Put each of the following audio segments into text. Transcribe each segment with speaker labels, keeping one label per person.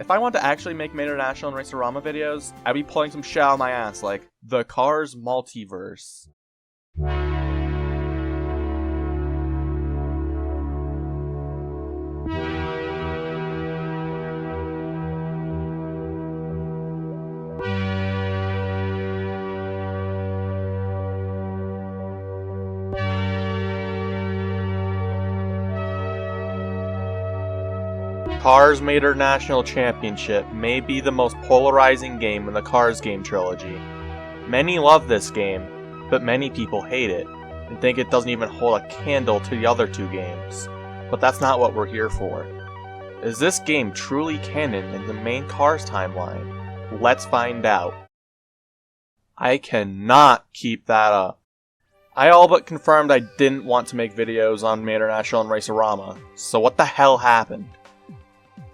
Speaker 1: If I want to actually make Mater National and Racerama videos, I'd be pulling some shit out of my ass like the Cars Multiverse. Cars Mater National Championship may be the most polarizing game in the Cars game trilogy. Many love this game, but many people hate it, and think it doesn't even hold a candle to the other two games. But that's not what we're here for. Is this game truly canon in the main Cars timeline? Let's find out. I cannot keep that up. I all but confirmed I didn't want to make videos on Mater National and Racerama, so what the hell happened?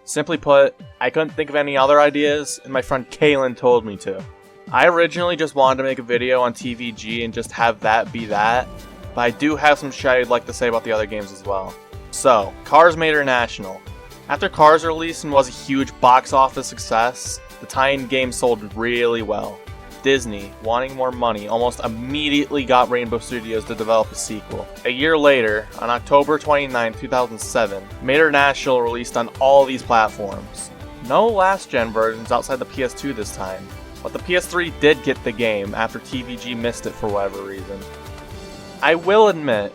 Speaker 1: Simply put, I couldn't think of any other ideas, and my friend Kaylin told me to. I originally just wanted to make a video on TVG and just have that be that, but I do have some shit I'd like to say about the other games as well. So, Cars Mater National. After Cars released and was a huge box office success, the tie-in game sold really well. Disney, wanting more money, almost immediately got Rainbow Studios to develop a sequel. A year later, on October 29, 2007, Mater National released on all these platforms. No last-gen versions outside the PS2 this time, but the PS3 did get the game after TVG missed it for whatever reason. I will admit,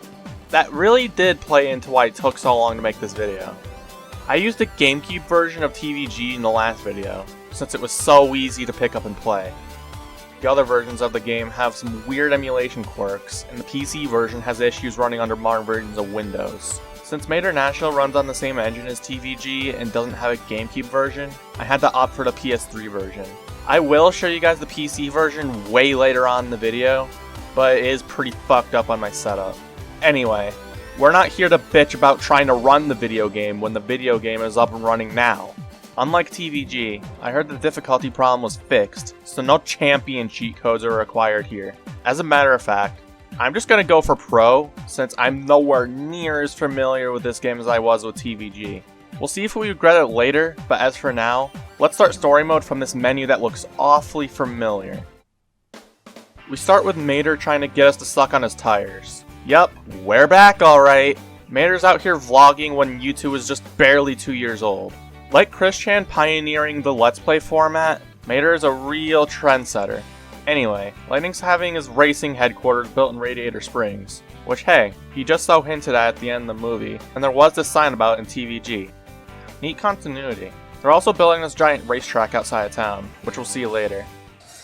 Speaker 1: that really did play into why it took so long to make this video. I used the GameCube version of TVG in the last video, since it was so easy to pick up and play. The other versions of the game have some weird emulation quirks, and the PC version has issues running under modern versions of Windows. Since Mater National runs on the same engine as TVG and doesn't have a GameCube version, I had to opt for the PS3 version. I will show you guys the PC version way later on in the video, but it is pretty fucked up on my setup. Anyway, we're not here to bitch about trying to run the video game when the video game is up and running now. Unlike TVG, I heard the difficulty problem was fixed, so no champion cheat codes are required here. As a matter of fact, I'm just gonna go for Pro, since I'm nowhere near as familiar with this game as I was with TVG. We'll see if we regret it later, but as for now, let's start story mode from this menu that looks awfully familiar. We start with Mater trying to get us to suck on his tires. Yup, we're back alright. Mater's out here vlogging when U2 was just barely 2 years old. Like Chris Chan pioneering the Let's Play format, Mater is a real trendsetter. Anyway, Lightning's having his racing headquarters built in Radiator Springs, which hey, he just so hinted at the end of the movie, and there was this sign about it in TVG. Neat continuity. They're also building this giant racetrack outside of town, which we'll see later.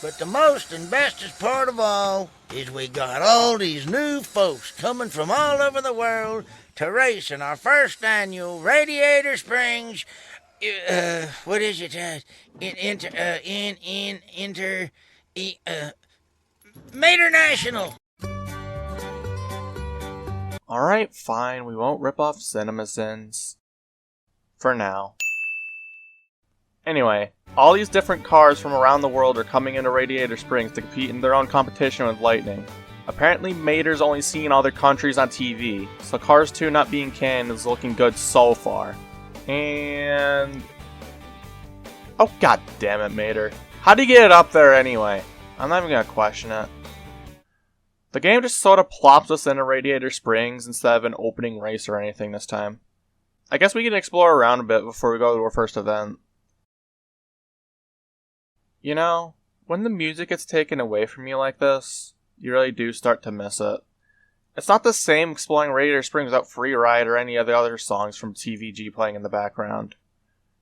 Speaker 2: But the most and bestest part of all is we got all these new folks coming from all over the world to race in our first annual Radiator Springs what is it? Mater National.
Speaker 1: Alright, fine, we won't rip off CinemaSins. For now. Anyway, all these different cars from around the world are coming into Radiator Springs to compete in their own competition with Lightning. Apparently Mater's only seen other countries on TV, so Cars 2 not being canon is looking good so far. And... oh god damn it, Mater. How'd you get it up there anyway? I'm not even gonna question it. The game just sort of plops us into Radiator Springs instead of an opening race or anything this time. I guess we can explore around a bit before we go to our first event. You know, when the music gets taken away from you like this, you really do start to miss it. It's not the same exploring Radiator Springs without Free Ride or any of the other songs from TVG playing in the background.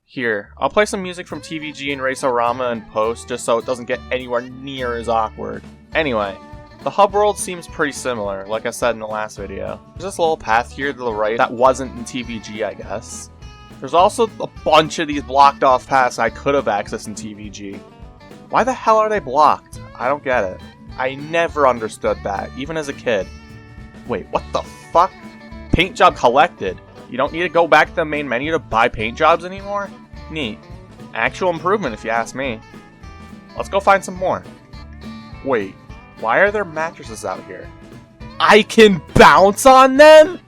Speaker 1: Here, I'll play some music from TVG and Racerama in post just so it doesn't get anywhere near as awkward. Anyway, the hub world seems pretty similar, like I said in the last video. There's this little path here to the right that wasn't in TVG, I guess. There's also a bunch of these blocked off paths I could have accessed in TVG. Why the hell are they blocked? I don't get it. I never understood that, even as a kid. Wait, what the fuck? Paint job collected. You don't need to go back to the main menu to buy paint jobs anymore? Neat. Actual improvement if you ask me. Let's go find some more. Wait, why are there mattresses out here? I can bounce on them?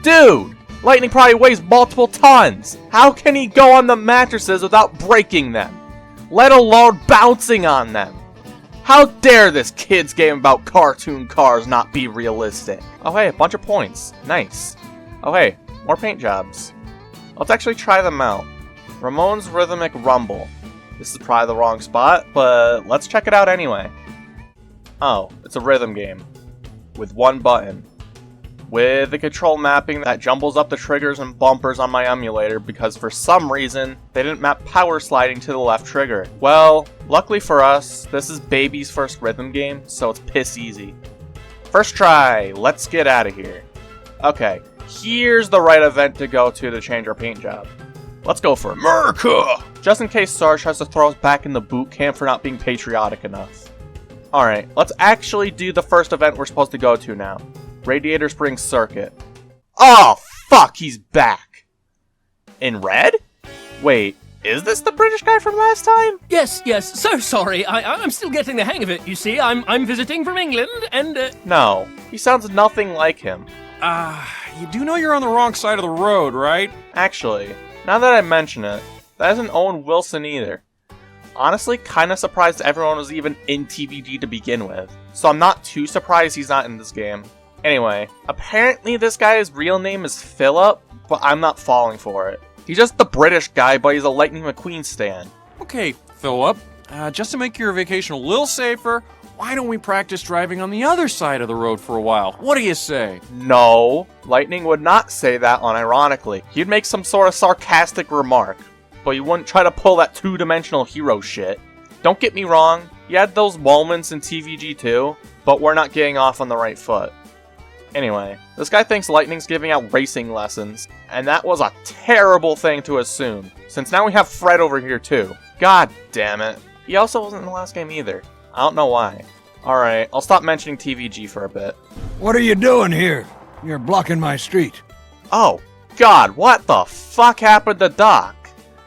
Speaker 1: Dude, Lightning probably weighs multiple tons. How can he go on the mattresses without breaking them? Let alone bouncing on them. How dare this kid's game about cartoon cars not be realistic? Oh hey, a bunch of points. Nice. Oh hey, more paint jobs. Let's actually try them out. Ramon's Rhythmic Rumble. This is probably the wrong spot, but let's check it out anyway. Oh, it's a rhythm game. With one button. With the control mapping that jumbles up the triggers and bumpers on my emulator because for some reason, they didn't map power sliding to the left trigger. Well, luckily for us, this is baby's first rhythm game, so it's piss easy. First try, let's get out of here. Okay, here's the right event to go to change our paint job. Let's go for America! Just in case Sarge tries to throw us back in the boot camp for not being patriotic enough. Alright, let's actually do the first event we're supposed to go to now. Radiator Springs Circuit. Oh, fuck, he's back! In red? Wait, is this the British guy from last time?
Speaker 3: Yes, so sorry. I'm still getting the hang of it, you see. I'm visiting from England, and,
Speaker 1: No, he sounds nothing like him.
Speaker 4: You do know you're on the wrong side of the road, right?
Speaker 1: Actually, now that I mention it, that isn't Owen Wilson either. Honestly, kinda surprised everyone was even in TVG to begin with, so I'm not too surprised he's not in this game. Anyway, apparently this guy's real name is Philip, but I'm not falling for it. He's just the British guy, but he's a Lightning McQueen stan.
Speaker 4: Okay, Philip, just to make your vacation a little safer, why don't we practice driving on the other side of the road for a while? What do you say?
Speaker 1: No, Lightning would not say that unironically. He'd make some sort of sarcastic remark, but he wouldn't try to pull that two-dimensional hero shit. Don't get me wrong, he had those moments in TVG too, but we're not getting off on the right foot. Anyway, this guy thinks Lightning's giving out racing lessons, and that was a terrible thing to assume, since now we have Fred over here too. God damn it. He also wasn't in the last game either. I don't know why. Alright, I'll stop mentioning TVG for a bit.
Speaker 5: What are you doing here? You're blocking my street.
Speaker 1: Oh, God, what the fuck happened to Doc?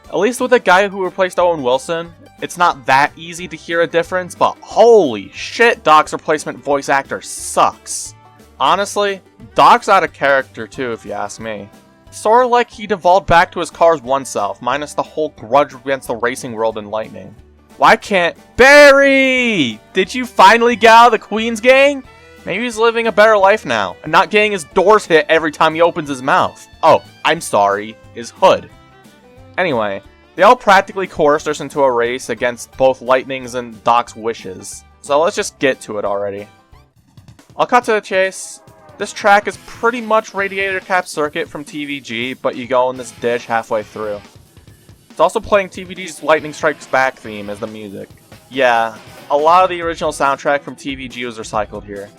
Speaker 1: At least with the guy who replaced Owen Wilson, it's not that easy to hear a difference, but holy shit, Doc's replacement voice actor sucks. Honestly, Doc's out of character too, if you ask me. Sorta like he devolved back to his Cars 1 self, minus the whole grudge against the racing world and Lightning. Why can't— Barry! Did you finally get out of the Queen's gang? Maybe he's living a better life now, and not getting his doors hit every time he opens his mouth. Oh, I'm sorry, his hood. Anyway, they all practically coerced us into a race against both Lightning's and Doc's wishes. So let's just get to it already. I'll cut to the chase. This track is pretty much Radiator Cap Circuit from TVG, but you go in this ditch halfway through. It's also playing TVG's Lightning Strikes Back theme as the music. Yeah, a lot of the original soundtrack from TVG was recycled here.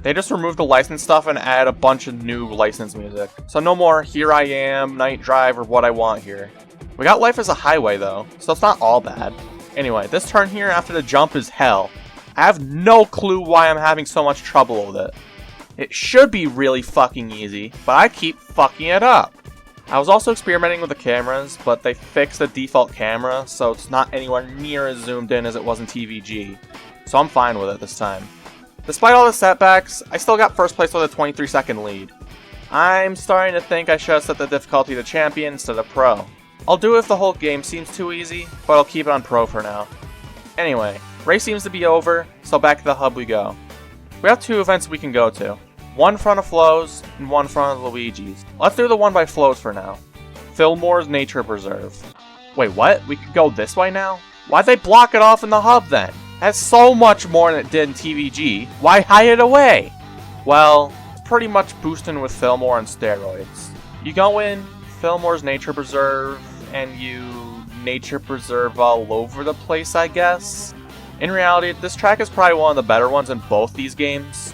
Speaker 1: They just removed the licensed stuff and added a bunch of new licensed music. So no more Here I Am, Night Drive, or What I Want here. We got Life as a Highway though, so it's not all bad. Anyway, this turn here after the jump is hell. I have no clue why I'm having so much trouble with it. It should be really fucking easy, but I keep fucking it up. I was also experimenting with the cameras, but they fixed the default camera, so it's not anywhere near as zoomed in as it was in TVG. So I'm fine with it this time. Despite all the setbacks, I still got first place with a 23-second lead. I'm starting to think I should have set the difficulty to Champion instead of Pro. I'll do it if the whole game seems too easy, but I'll keep it on Pro for now. Anyway, race seems to be over, so back to the hub we go. We have two events we can go to. One in front of Flo's, and one in front of Luigi's. Let's do the one by Flo's for now. Fillmore's Nature Preserve. Wait, what? We could go this way now? Why'd they block it off in the hub then? That's so much more than it did in TVG. Why hide it away? Well, it's pretty much boosting with Fillmore on steroids. You go in, Fillmore's Nature Preserve, and you nature preserve all over the place, I guess. In reality, this track is probably one of the better ones in both these games.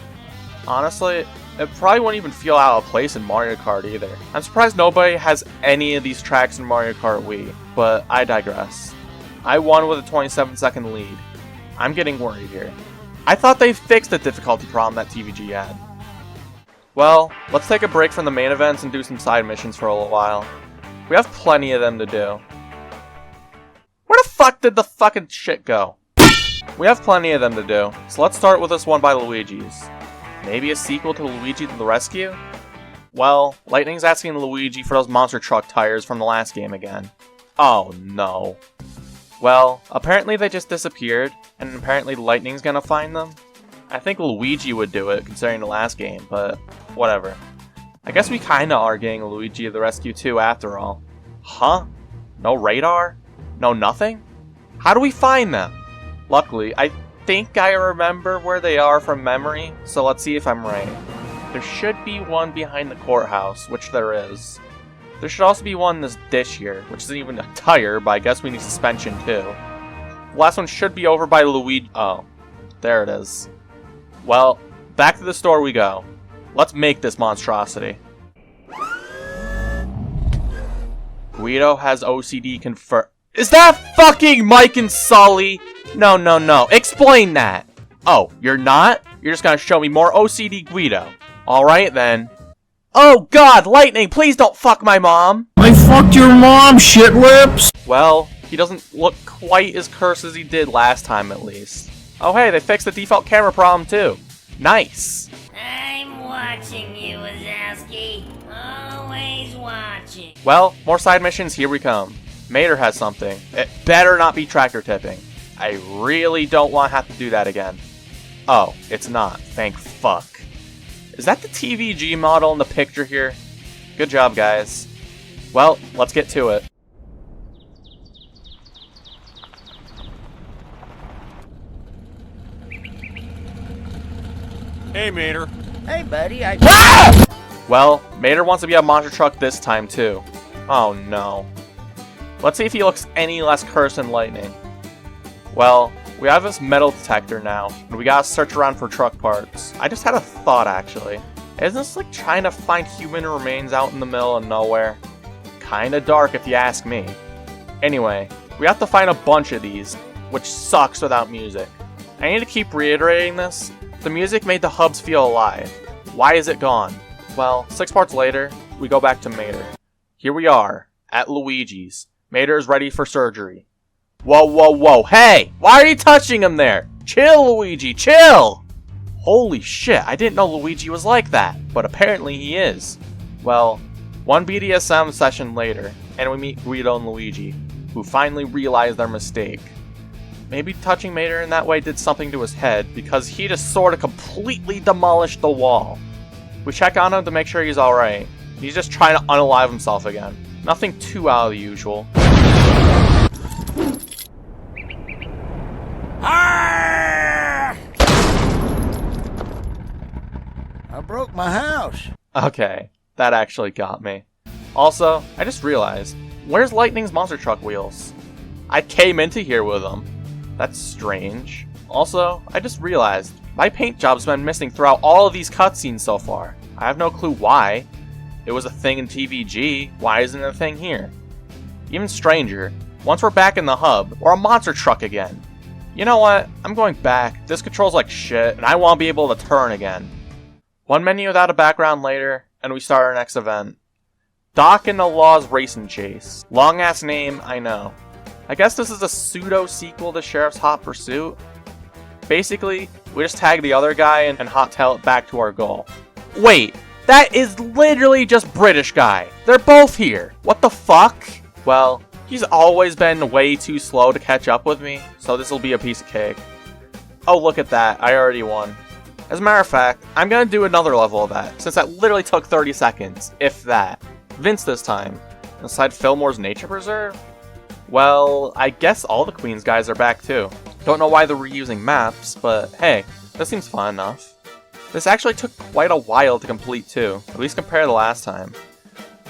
Speaker 1: Honestly, it probably wouldn't even feel out of place in Mario Kart either. I'm surprised nobody has any of these tracks in Mario Kart Wii, but I digress. I won with a 27-second lead. I'm getting worried here. I thought they fixed the difficulty problem that TVG had. Well, let's take a break from the main events and do some side missions for a little while. We have plenty of them to do. Where the fuck did the fucking shit go? We have plenty of them to do, so let's start with this one by Luigi's. Maybe a sequel to Luigi to the Rescue? Well, Lightning's asking Luigi for those monster truck tires from the last game again. Oh no. Well, apparently they just disappeared, and apparently Lightning's gonna find them. I think Luigi would do it, considering the last game, but whatever. I guess we kinda are getting Luigi to the rescue too, after all. Huh? No radar? No nothing? How do we find them? Luckily, I think I remember where they are from memory, so let's see if I'm right. There should be one behind the courthouse, which there is. There should also be one in this dish here, which isn't even a tire, but I guess we need suspension too. The last one should be over by Luigi. Oh, there it is. Well, back to the store we go. Let's make this monstrosity. Guido has OCD confirmed. Is that fucking Mike and Sully? No, no, no. Explain that. Oh, you're not? You're just gonna show me more OCD Guido. Alright then. Oh god, Lightning, please don't fuck my mom!
Speaker 5: I fucked your mom, shit lips!
Speaker 1: Well, he doesn't look quite as cursed as he did last time at least. Oh hey, they fixed the default camera problem too. Nice.
Speaker 6: I'm watching you, Wazowski. Always watching.
Speaker 1: Well, more side missions, here we come. Mater has something. It better not be tractor tipping. I really don't want to have to do that again. Oh, it's not. Thank fuck. Is that the TVG model in the picture here? Good job, guys. Well, let's get to it.
Speaker 4: Hey, Mater.
Speaker 2: Hey, buddy,
Speaker 1: Well, Mater wants to be a monster truck this time, too. Oh, no. Let's see if he looks any less cursed than Lightning. Well, we have this metal detector now, and we gotta search around for truck parts. I just had a thought, actually. Isn't this like trying to find human remains out in the middle of nowhere? Kinda dark if you ask me. Anyway, we have to find a bunch of these, which sucks without music. I need to keep reiterating this. The music made the hubs feel alive. Why is it gone? Well, 6 parts later, we go back to Mater. Here we are, at Luigi's. Mater is ready for surgery. Whoa, whoa, whoa, hey! Why are you touching him there? Chill, Luigi, chill! Holy shit, I didn't know Luigi was like that, but apparently he is. Well, one BDSM session later, and we meet Guido and Luigi, who finally realize their mistake. Maybe touching Mater in that way did something to his head, because he just sort of completely demolished the wall. We check on him to make sure he's alright. He's just trying to unalive himself again. Nothing too out of the usual.
Speaker 2: I broke my house.
Speaker 1: Okay, that actually got me. Also, I just realized, where's Lightning's monster truck wheels? I came into here with them. That's strange. Also, I just realized, my paint job's been missing throughout all of these cutscenes so far. I have no clue why. It was a thing in TVG, why isn't it a thing here? Even stranger, once we're back in the hub, we're a monster truck again. You know what? I'm going back. This controls like shit, and I want to be able to turn again. One menu without a background later, and we start our next event. Doc and the Law's Racing Chase. Long ass name, I know. I guess this is a pseudo-sequel to Sheriff's Hot Pursuit. Basically, we just tag the other guy and hot-tail it back to our goal. Wait, that is literally just British guy. They're both here. What the fuck? Well, he's always been way too slow to catch up with me, so this will be a piece of cake. Oh, look at that. I already won. As a matter of fact, I'm gonna do another level of that, since that literally took 30 seconds, if that. Vince this time. Inside Fillmore's Nature Preserve? Well, I guess all the Queen's guys are back too. Don't know why they're reusing maps, but hey, this seems fun enough. This actually took quite a while to complete too, at least compared to the last time.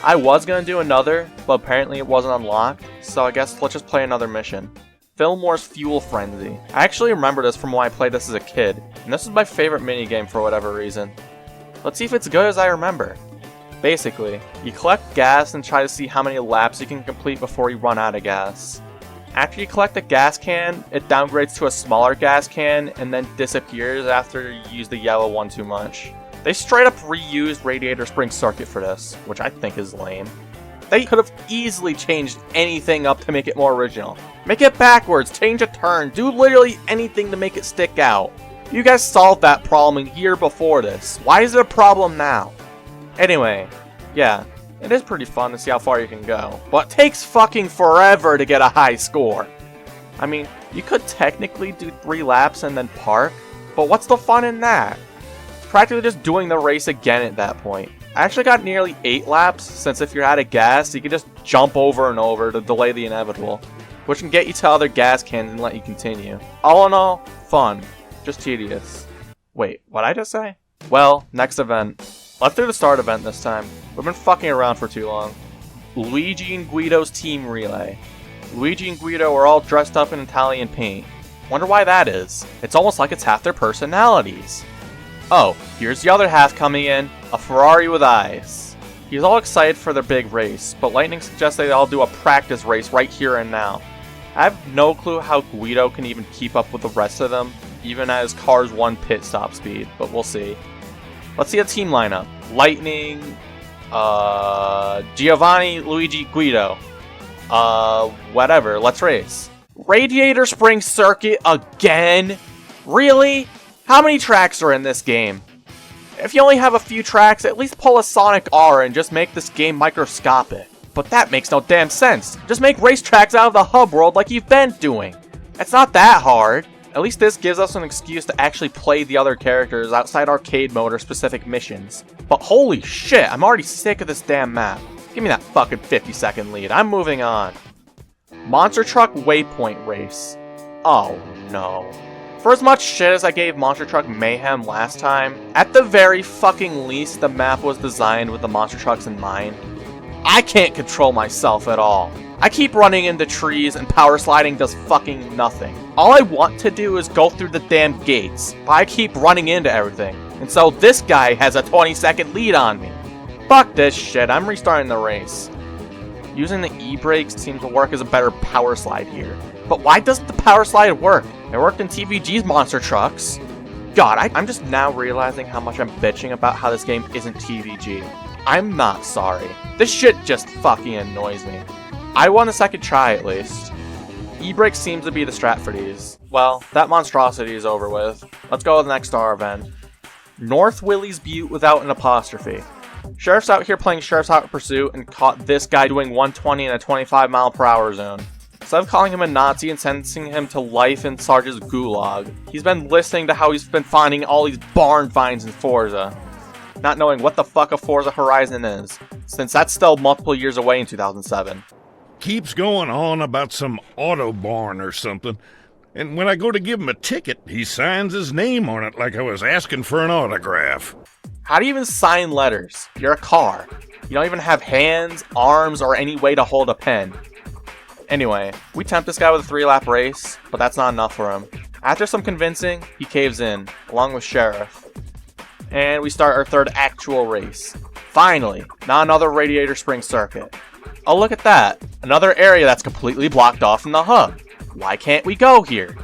Speaker 1: I was gonna do another, but apparently it wasn't unlocked, so I guess let's just play another mission. Fillmore's Fuel Frenzy. I actually remember this from when I played this as a kid, and this is my favorite minigame for whatever reason. Let's see if it's good as I remember. Basically, you collect gas and try to see how many laps you can complete before you run out of gas. After you collect a gas can, it downgrades to a smaller gas can and then disappears after you use the yellow one too much. They straight up reused Radiator Spring Circuit for this, which I think is lame. They could have easily changed anything up to make it more original. Make it backwards, change a turn, do literally anything to make it stick out. You guys solved that problem a year before this. Why is it a problem now? Anyway, yeah, it is pretty fun to see how far you can go, but it takes fucking forever to get a high score. I mean, you could technically do 3 laps and then park, but what's the fun in that? It's practically just doing the race again at that point. I actually got nearly 8 laps, since if you're out of gas, you can just jump over and over to delay the inevitable, which can get you to other gas cans and let you continue. All in all, fun, just tedious. Wait, what'd I just say? Well, next event. Let's do the start event this time. We've been fucking around for too long. Luigi and Guido's team relay. Luigi and Guido are all dressed up in Italian paint. Wonder why that is. It's almost like it's half their personalities. Oh, here's the other half coming in, a Ferrari with eyes. He's all excited for their big race, but Lightning suggests they all do a practice race right here and now. I have no clue how Guido can even keep up with the rest of them, even at his car's 1 pit stop speed, but we'll see. Let's see a team lineup. Lightning, Giovanni, Luigi, Guido. Whatever, let's race. Radiator Spring Circuit again? Really? How many tracks are in this game? If you only have a few tracks, at least pull a Sonic R and just make this game microscopic. But that makes no damn sense. Just make racetracks out of the hub world like you've been doing. It's not that hard. At least this gives us an excuse to actually play the other characters outside arcade mode or specific missions. But holy shit, I'm already sick of this damn map. Give me that fucking 50-second lead. I'm moving on. Monster Truck Waypoint Race. Oh no. For as much shit as I gave Monster Truck Mayhem last time, at the very fucking least the map was designed with the monster trucks in mind. I can't control myself at all. I keep running into trees and power sliding does fucking nothing. All I want to do is go through the damn gates, but I keep running into everything. And so this guy has a 20-second lead on me. Fuck this shit, I'm restarting the race. Using the e-brakes seems to work as a better power slide here. But why doesn't the power slide work? It worked in TVG's monster trucks. God, I'm just now realizing how much I'm bitching about how this game isn't TVG. I'm not sorry. This shit just fucking annoys me. I won the second try at least. E-brake seems to be the strat for these. Well, that monstrosity is over with. Let's go to the next star event. North Willie's Butte without an apostrophe. Sheriff's out here playing Sheriff's Hot Pursuit and caught this guy doing 120 in a 25-mile-per-hour zone. Instead of calling him a Nazi and sentencing him to life in Sarge's gulag, he's been listening to how he's been finding all these barn finds in Forza, not knowing what the fuck a Forza Horizon is, since that's still multiple years away in 2007.
Speaker 7: Keeps going on about some Autobarn or something, and when I go to give him a ticket, he signs his name on it like I was asking for an autograph.
Speaker 1: How do you even sign letters? You're a car. You don't even have hands, arms, or any way to hold a pen. Anyway, we tempt this guy with a 3-lap race, but that's not enough for him. After some convincing, he caves in, along with Sheriff. And we start our third actual race. Finally, not another Radiator Spring Circuit. Oh, look at that. Another area that's completely blocked off from the hub. Why can't we go here?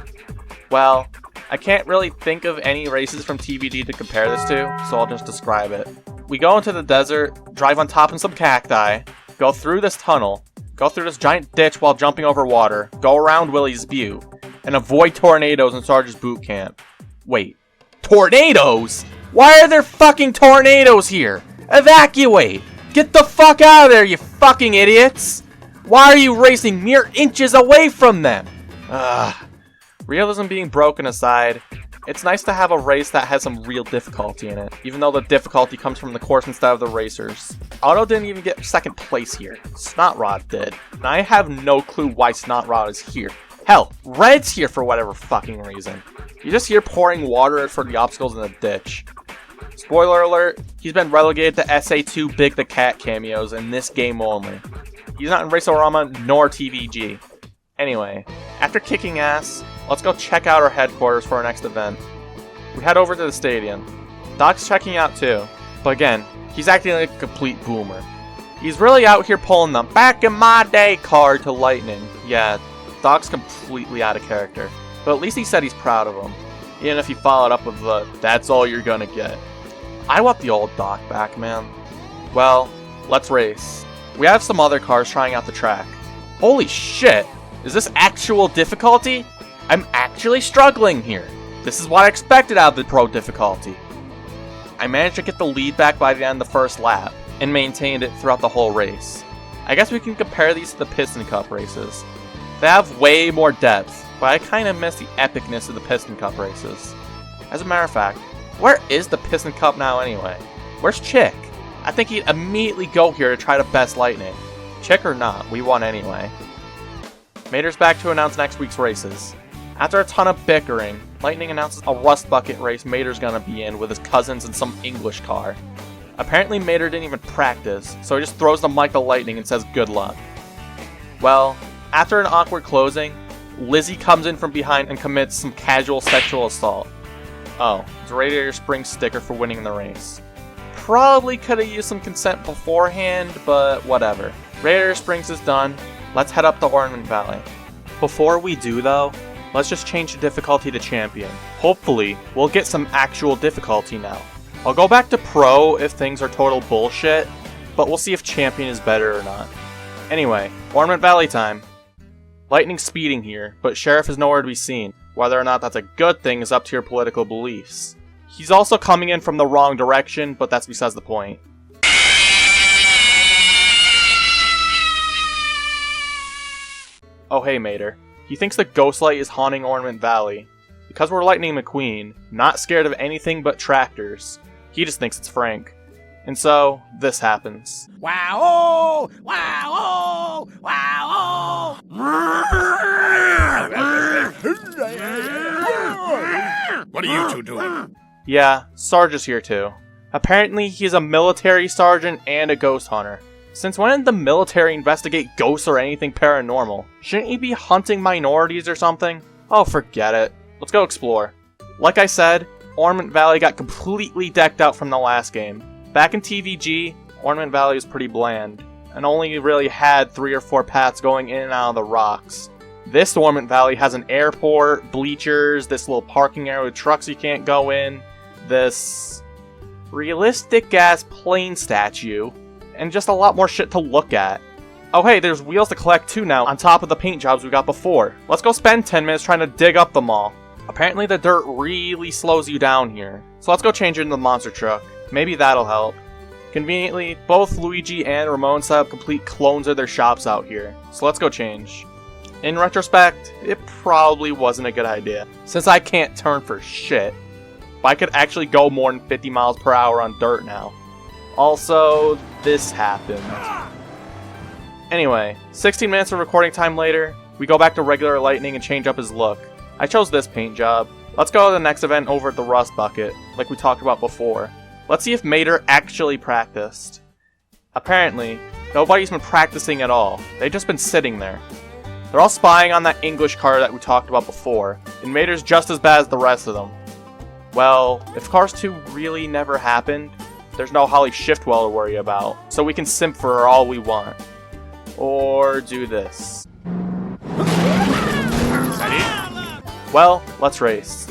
Speaker 1: Well, I can't really think of any races from TVD to compare this to, so I'll just describe it. We go into the desert, drive on top of some cacti, go through this tunnel, go through this giant ditch while jumping over water, go around Willie's Butte, and avoid tornadoes in Sarge's boot camp. Wait, tornadoes? Why are there fucking tornadoes here? Evacuate! Get the fuck out of there, you fucking idiots! Why are you racing mere inches away from them? Realism being broken aside, it's nice to have a race that has some real difficulty in it, even though the difficulty comes from the course instead of the racers. Auto didn't even get second place here. Snotrod did. And I have no clue why Snotrod is here. Hell, Red's here for whatever fucking reason. You just hear pouring water for the obstacles in the ditch. Spoiler alert, he's been relegated to SA2 Big the Cat cameos in this game only. He's not in Racerama nor TVG. Anyway, after kicking ass, let's go check out our headquarters for our next event. We head over to the stadium. Doc's checking out too, but again, he's acting like a complete boomer. He's really out here pulling the back in my day card to Lightning. Yeah, Doc's completely out of character, but at least he said he's proud of him, even if he followed up with the "that's all you're gonna get." I want the old Doc back, man. Well, let's race. We have some other cars trying out the track. Holy shit! Is this actual difficulty? I'm actually struggling here. This is what I expected out of the pro difficulty. I managed to get the lead back by the end of the first lap, and maintained it throughout the whole race. I guess we can compare these to the Piston Cup races. They have way more depth, but I kinda miss the epicness of the Piston Cup races. As a matter of fact, where is the Piston Cup now anyway? Where's Chick? I think he'd immediately go here to try to best Lightning. Chick or not, we won anyway. Mater's back to announce next week's races. After a ton of bickering, Lightning announces a Rust Bucket race Mater's gonna be in with his cousins in some English car. Apparently Mater didn't even practice, so he just throws the mic to Lightning and says good luck. Well, after an awkward closing, Lizzie comes in from behind and commits some casual sexual assault. Oh, it's a Radiator Springs sticker for winning the race. Probably could have used some consent beforehand, but whatever. Radiator Springs is done. Let's head up to Ornament Valley. Before we do though, let's just change the difficulty to Champion. Hopefully, we'll get some actual difficulty now. I'll go back to Pro if things are total bullshit, but we'll see if Champion is better or not. Anyway, Ornament Valley time. Lightning's speeding here, but Sheriff is nowhere to be seen. Whether or not that's a good thing is up to your political beliefs. He's also coming in from the wrong direction, but that's besides the point. Oh hey Mater, he thinks the ghost light is haunting Ornament Valley. Because we're Lightning McQueen, not scared of anything but tractors, he just thinks it's Frank. And so, this happens.
Speaker 2: Wow! Wow! Wow!
Speaker 7: What are you two doing?
Speaker 1: Yeah, Sarge is here too. Apparently, he's a military sergeant and a ghost hunter. Since when did the military investigate ghosts or anything paranormal? Shouldn't he be hunting minorities or something? Oh, forget it. Let's go explore. Like I said, Ornament Valley got completely decked out from the last game. Back in TVG, Ornament Valley was pretty bland, and only really had 3 or 4 paths going in and out of the rocks. This Ornament Valley has an airport, bleachers, this little parking area with trucks you can't go in, this realistic-ass plane statue, and just a lot more shit to look at. Oh hey, there's wheels to collect too now, on top of the paint jobs we got before. Let's go spend 10 minutes trying to dig up the mall. Apparently the dirt really slows you down here, so let's go change it into the monster truck. Maybe that'll help. Conveniently, both Luigi and Ramon set up complete clones of their shops out here, so let's go change. In retrospect, it probably wasn't a good idea, since I can't turn for shit. But I could actually go more than 50 miles per hour on dirt now. Also, this happened. Anyway, 16 minutes of recording time later, we go back to regular Lightning and change up his look. I chose this paint job. Let's go to the next event over at the Rust Bucket, like we talked about before. Let's see if Mater actually practiced. Apparently, nobody's been practicing at all. They've just been sitting there. They're all spying on that English car that we talked about before, and Mater's just as bad as the rest of them. Well, if Cars 2 really never happened, there's no Holly Shiftwell to worry about, so we can simp for her all we want. Or do this. Well, let's race.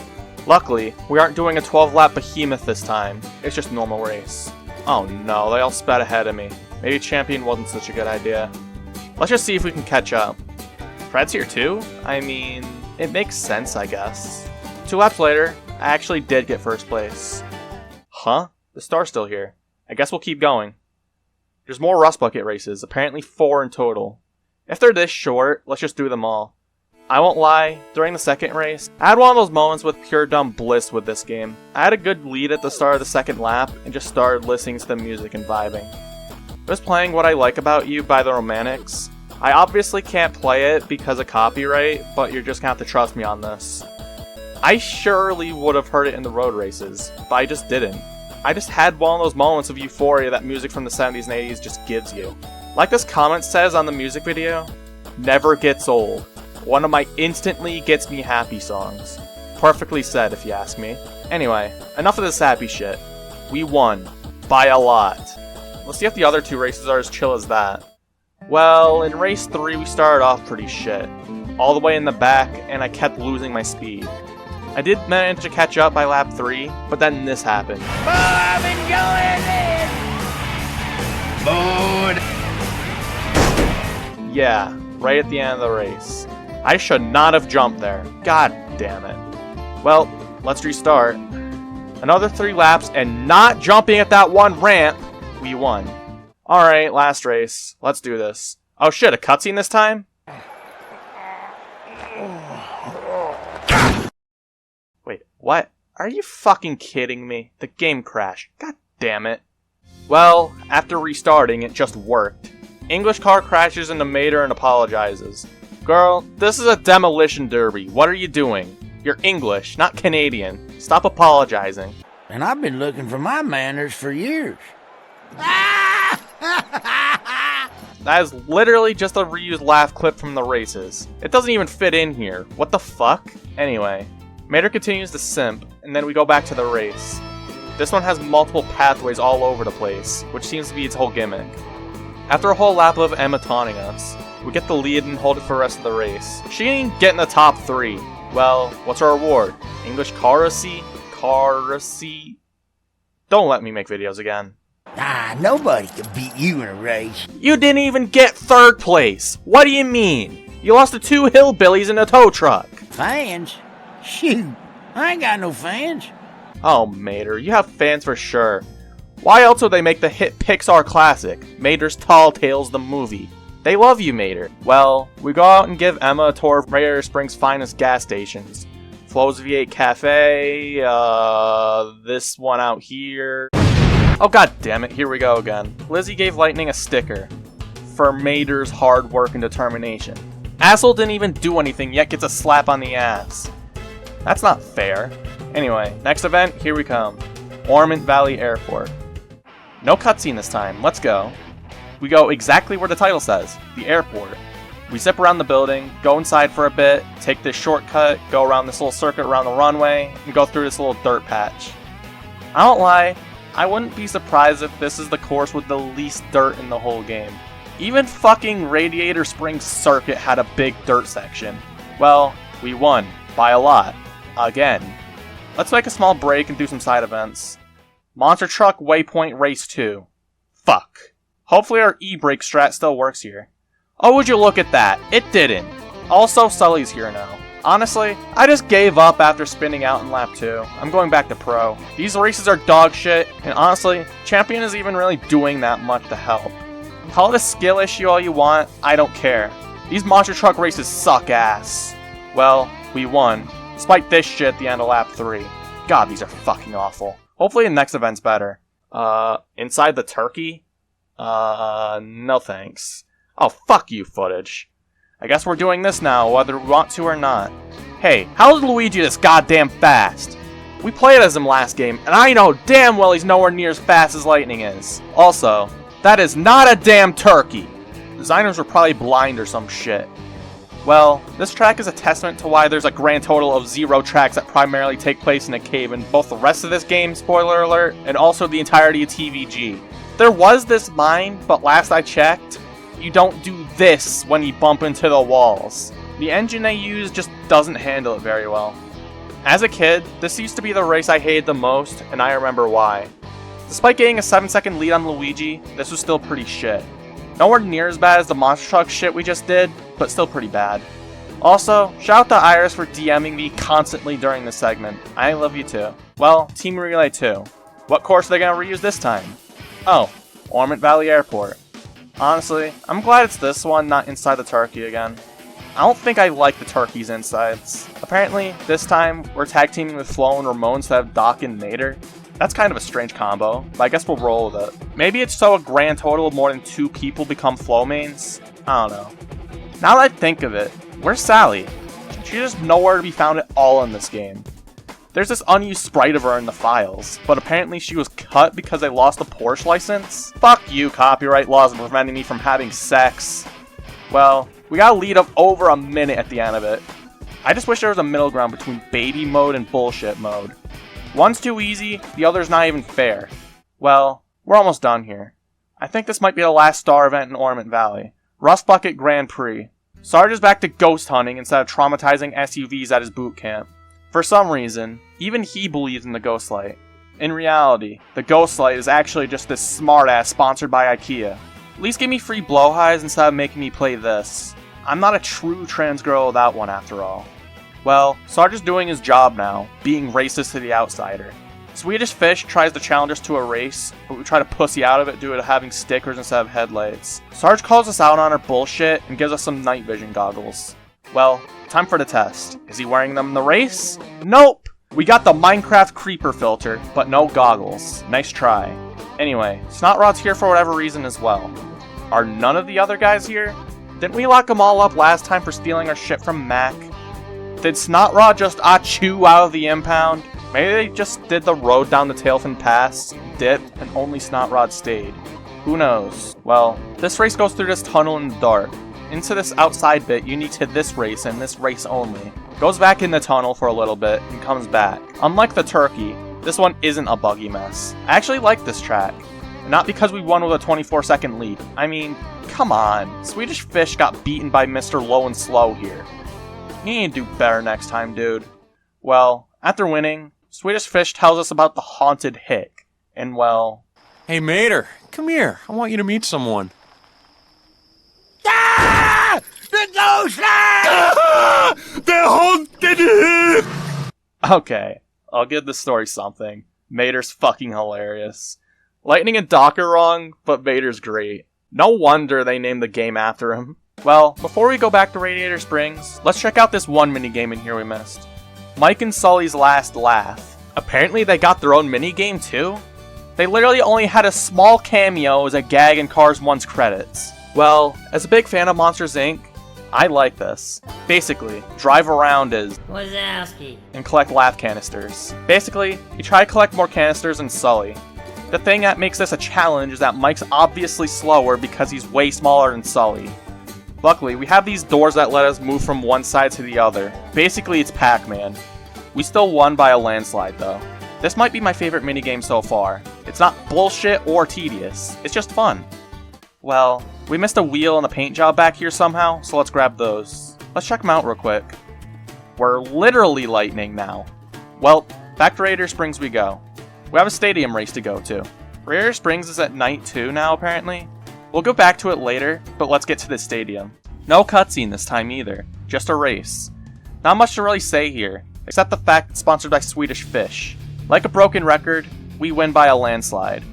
Speaker 1: Luckily, we aren't doing a 12-lap behemoth this time. It's just a normal race. Oh no, they all sped ahead of me. Maybe Champion wasn't such a good idea. Let's just see if we can catch up. Fred's here too? I mean, it makes sense, I guess. 2 laps later, I actually did get first place. Huh? The star's still here. I guess we'll keep going. There's more Rust Bucket races, apparently 4 in total. If they're this short, let's just do them all. I won't lie, during the second race, I had one of those moments with pure dumb bliss with this game. I had a good lead at the start of the second lap, and just started listening to the music and vibing. I was playing What I Like About You by the Romantics. I obviously can't play it because of copyright, but you're just gonna have to trust me on this. I surely would have heard it in the road races, but I just didn't. I just had one of those moments of euphoria that music from the 70s and 80s just gives you. Like this comment says on the music video, never gets old. One of my instantly gets me happy songs. Perfectly said, if you ask me. Anyway, enough of this happy shit. We won. By a lot. Let's see if the other 2 races are as chill as that. Well, in race 3 we started off pretty shit. All the way in the back, and I kept losing my speed. I did manage to catch up by lap 3, but then this happened.
Speaker 2: Oh, I'm enjoying this!
Speaker 7: Bored.
Speaker 1: Yeah, right at the end of the race. I should not have jumped there. God damn it. Well, let's restart. Another 3 laps and not jumping at that one ramp, we won. Alright, last race. Let's do this. Oh shit, a cutscene this time? Wait, what? Are you fucking kidding me? The game crashed. God damn it. Well, after restarting, it just worked. English car crashes into Mater and apologizes. Girl, this is a demolition derby. What are you doing? You're English, not Canadian. Stop apologizing.
Speaker 2: And I've been looking for my manners for years.
Speaker 1: That is literally just a reused laugh clip from the races. It doesn't even fit in here. What the fuck? Anyway, Mater continues to simp, and then we go back to the race. This one has multiple pathways all over the place, which seems to be its whole gimmick. After a whole lap of Emma taunting us, we get the lead and hold it for the rest of the race. She didn't get in the top 3. Well, what's our reward? English Caracy? Caracy? Don't let me make videos again.
Speaker 2: Nobody can beat you in a race.
Speaker 1: You didn't even get 3rd place! What do you mean? You lost to 2 hillbillies in a tow truck!
Speaker 2: Fans? Shoot, I ain't got no fans.
Speaker 1: Oh, Mater, you have fans for sure. Why else would they make the hit Pixar classic, Mater's Tall Tales the movie? They love you, Mater. Well, we go out and give Emma a tour of Radiator Springs' finest gas stations. Flo's V8 Cafe, this one out here. Oh god damn it, here we go again. Lizzie gave Lightning a sticker for Mater's hard work and determination. Asshole didn't even do anything yet gets a slap on the ass. That's not fair. Anyway, next event, here we come. Ormond Valley Airport. No cutscene this time, let's go. We go exactly where the title says, the airport. We zip around the building, go inside for a bit, take this shortcut, go around this little circuit around the runway, and go through this little dirt patch. I don't lie, I wouldn't be surprised if this is the course with the least dirt in the whole game. Even fucking Radiator Springs Circuit had a big dirt section. Well, we won, by a lot. Again. Let's make a small break and do some side events. Monster Truck Waypoint Race 2. Fuck. Hopefully our e-brake strat still works here. Oh, would you look at that? It didn't. Also, Sully's here now. Honestly, I just gave up after spinning out in lap 2. I'm going back to pro. These races are dog shit, and honestly, Champion isn't even really doing that much to help. Call it a skill issue all you want, I don't care. These monster truck races suck ass. Well, we won, despite this shit at the end of lap 3. God, these are fucking awful. Hopefully the next event's better. Inside the turkey? No thanks. Oh, fuck you, footage. I guess we're doing this now, whether we want to or not. Hey, how is Luigi this goddamn fast? We played as him last game, and I know damn well he's nowhere near as fast as Lightning is. Also, that is not a damn turkey. Designers were probably blind or some shit. Well, this track is a testament to why there's a grand total of 0 tracks that primarily take place in a cave in both the rest of this game, spoiler alert, and also the entirety of TVG. There was this mine, but last I checked, you don't do this when you bump into the walls. The engine they use just doesn't handle it very well. As a kid, this used to be the race I hated the most, and I remember why. Despite getting a 7-second lead on Luigi, this was still pretty shit. Nowhere near as bad as the monster truck shit we just did, but still pretty bad. Also, shout out to Iris for DMing me constantly during this segment. I love you too. Well, Team Relay 2. What course are they gonna reuse this time? Oh, Ormond Valley Airport. Honestly, I'm glad it's this one, not inside the turkey again. I don't think I like the turkey's insides. Apparently, this time, we're tag teaming with Flo and Ramon instead of Doc and Mater. That's kind of a strange combo, but I guess we'll roll with it. Maybe it's so a grand total of more than 2 people become Flo mains? I don't know. Now that I think of it, where's Sally? She's just nowhere to be found at all in this game. There's this unused sprite of her in the files, but apparently she was cut because they lost the Porsche license? Fuck you, copyright laws preventing me from having sex. Well, we got a lead of over a minute at the end of it. I just wish there was a middle ground between baby mode and bullshit mode. One's too easy, the other's not even fair. Well, we're almost done here. I think this might be the last star event in Ormond Valley. Rust Bucket Grand Prix. Sarge is back to ghost hunting instead of traumatizing SUVs at his boot camp. For some reason, even he believes in the Ghost Light. In reality, the Ghost Light is actually just this smartass sponsored by IKEA. At least give me free blowhighs instead of making me play this. I'm not a true trans girl with that one after all. Well, Sarge is doing his job now, being racist to the outsider. Swedish Fish tries to challenge us to a race, but we try to pussy out of it due to having stickers instead of headlights. Sarge calls us out on our bullshit and gives us some night vision goggles. Well, time for the test. Is he wearing them in the race? Nope! We got the Minecraft creeper filter, but no goggles. Nice try. Anyway, Snotrod's here for whatever reason as well. Are none of the other guys here? Didn't we lock them all up last time for stealing our shit from Mac? Did Snotrod just achoo out of the impound? Maybe they just did the road down the Tailfin Pass, dipped, and only Snotrod stayed. Who knows? Well, this race goes through this tunnel in the dark. Into this outside bit unique to this race and this race only. Goes back in the tunnel for a little bit and comes back. Unlike the turkey, this one isn't a buggy mess. I actually like this track. Not because we won with a 24-second lead. I mean, come on. Swedish Fish got beaten by Mr. Low and Slow here. He ain't do better next time, dude. Well, after winning, Swedish Fish tells us about the haunted hick. And well...
Speaker 4: Hey, Mater, come here. I want you to meet someone.
Speaker 2: Ah! The ghost light!
Speaker 7: The haunted hick!
Speaker 1: Okay, I'll give the story something. Mater's fucking hilarious. Lightning and Doc are wrong, but Vader's great. No wonder they named the game after him. Well, before we go back to Radiator Springs, let's check out this one minigame in here we missed. Mike and Sully's Last Laugh. Apparently they got their own minigame too? They literally only had a small cameo as a gag in Cars 1's credits. Well, as a big fan of Monsters Inc., I like this. Basically, drive around as
Speaker 6: Wazowski.
Speaker 1: and collect laugh canisters. Basically, you try to collect more canisters than Sully. The thing that makes this a challenge is that Mike's obviously slower because he's way smaller than Sully. Luckily, we have these doors that let us move from one side to the other. Basically, it's Pac-Man. We still won by a landslide though. This might be my favorite minigame so far. It's not bullshit or tedious, it's just fun. Well, we missed a wheel and a paint job back here somehow, so let's grab those. Let's check them out real quick. We're literally lightning now. Well, back to Radiator Springs we go. We have a stadium race to go to. Radiator Springs is at night 2 now, apparently. We'll go back to it later, but let's get to the stadium. No cutscene this time either, just a race. Not much to really say here, except the fact it's sponsored by Swedish Fish. Like a broken record, we win by a landslide.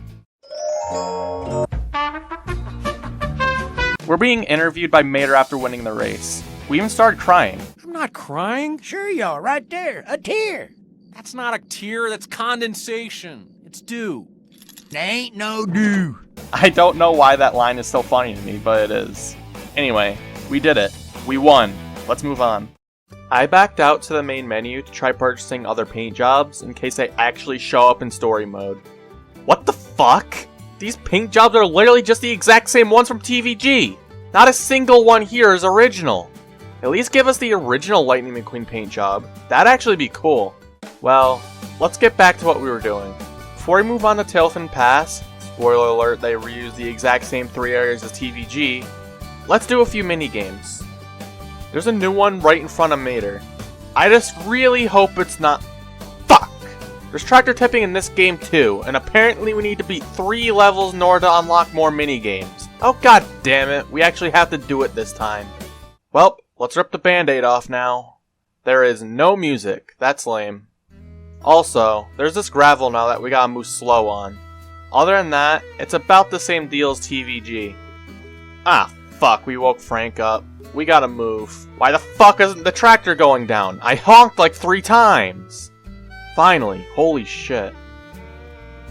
Speaker 1: We're being interviewed by Mater after winning the race. We even started crying.
Speaker 4: I'm not crying.
Speaker 2: Sure you are, right there. A tear.
Speaker 4: That's not a tear, that's condensation. It's dew.
Speaker 2: There ain't no dew.
Speaker 1: I don't know why that line is so funny to me, but it is. Anyway, we did it. We won. Let's move on. I backed out to the main menu to try purchasing other paint jobs in case they actually show up in story mode. What the fuck? These paint jobs are literally just the exact same ones from TVG. Not a single one here is original. At least give us the original Lightning McQueen paint job. That'd actually be cool. Well, let's get back to what we were doing. Before we move on to Tailfin Pass, spoiler alert, they reuse the exact same 3 areas as TVG, let's do a few mini-games. There's a new one right in front of Mater. I just really hope it's not... Fuck! There's tractor tipping in this game too, and apparently we need to beat 3 levels in order to unlock more mini-games. Oh god damn it, we actually have to do it this time. Well, let's rip the band-aid off now. There is no music, that's lame. Also, there's this gravel now that we gotta move slow on. Other than that, it's about the same deal as TVG. Ah, fuck, we woke Frank up. We gotta move. Why the fuck isn't the tractor going down? I honked like 3 times! Finally, holy shit.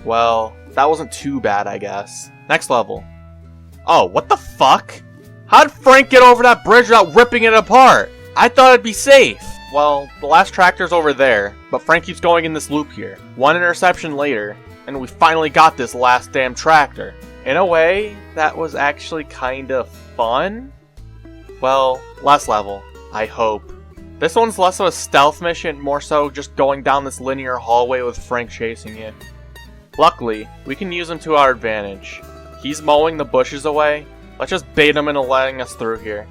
Speaker 1: Well, that wasn't too bad, I guess. Next level. Oh, what the fuck? How'd Frank get over that bridge without ripping it apart? I thought it'd be safe. Well, the last tractor's over there, but Frank keeps going in this loop here. 1 interception later, and we finally got this last damn tractor. In a way, that was actually kinda fun? Well, last level. I hope. This one's less of a stealth mission, more so just going down this linear hallway with Frank chasing you. Luckily, we can use him to our advantage. He's mowing the bushes away. Let's just bait him into letting us through here.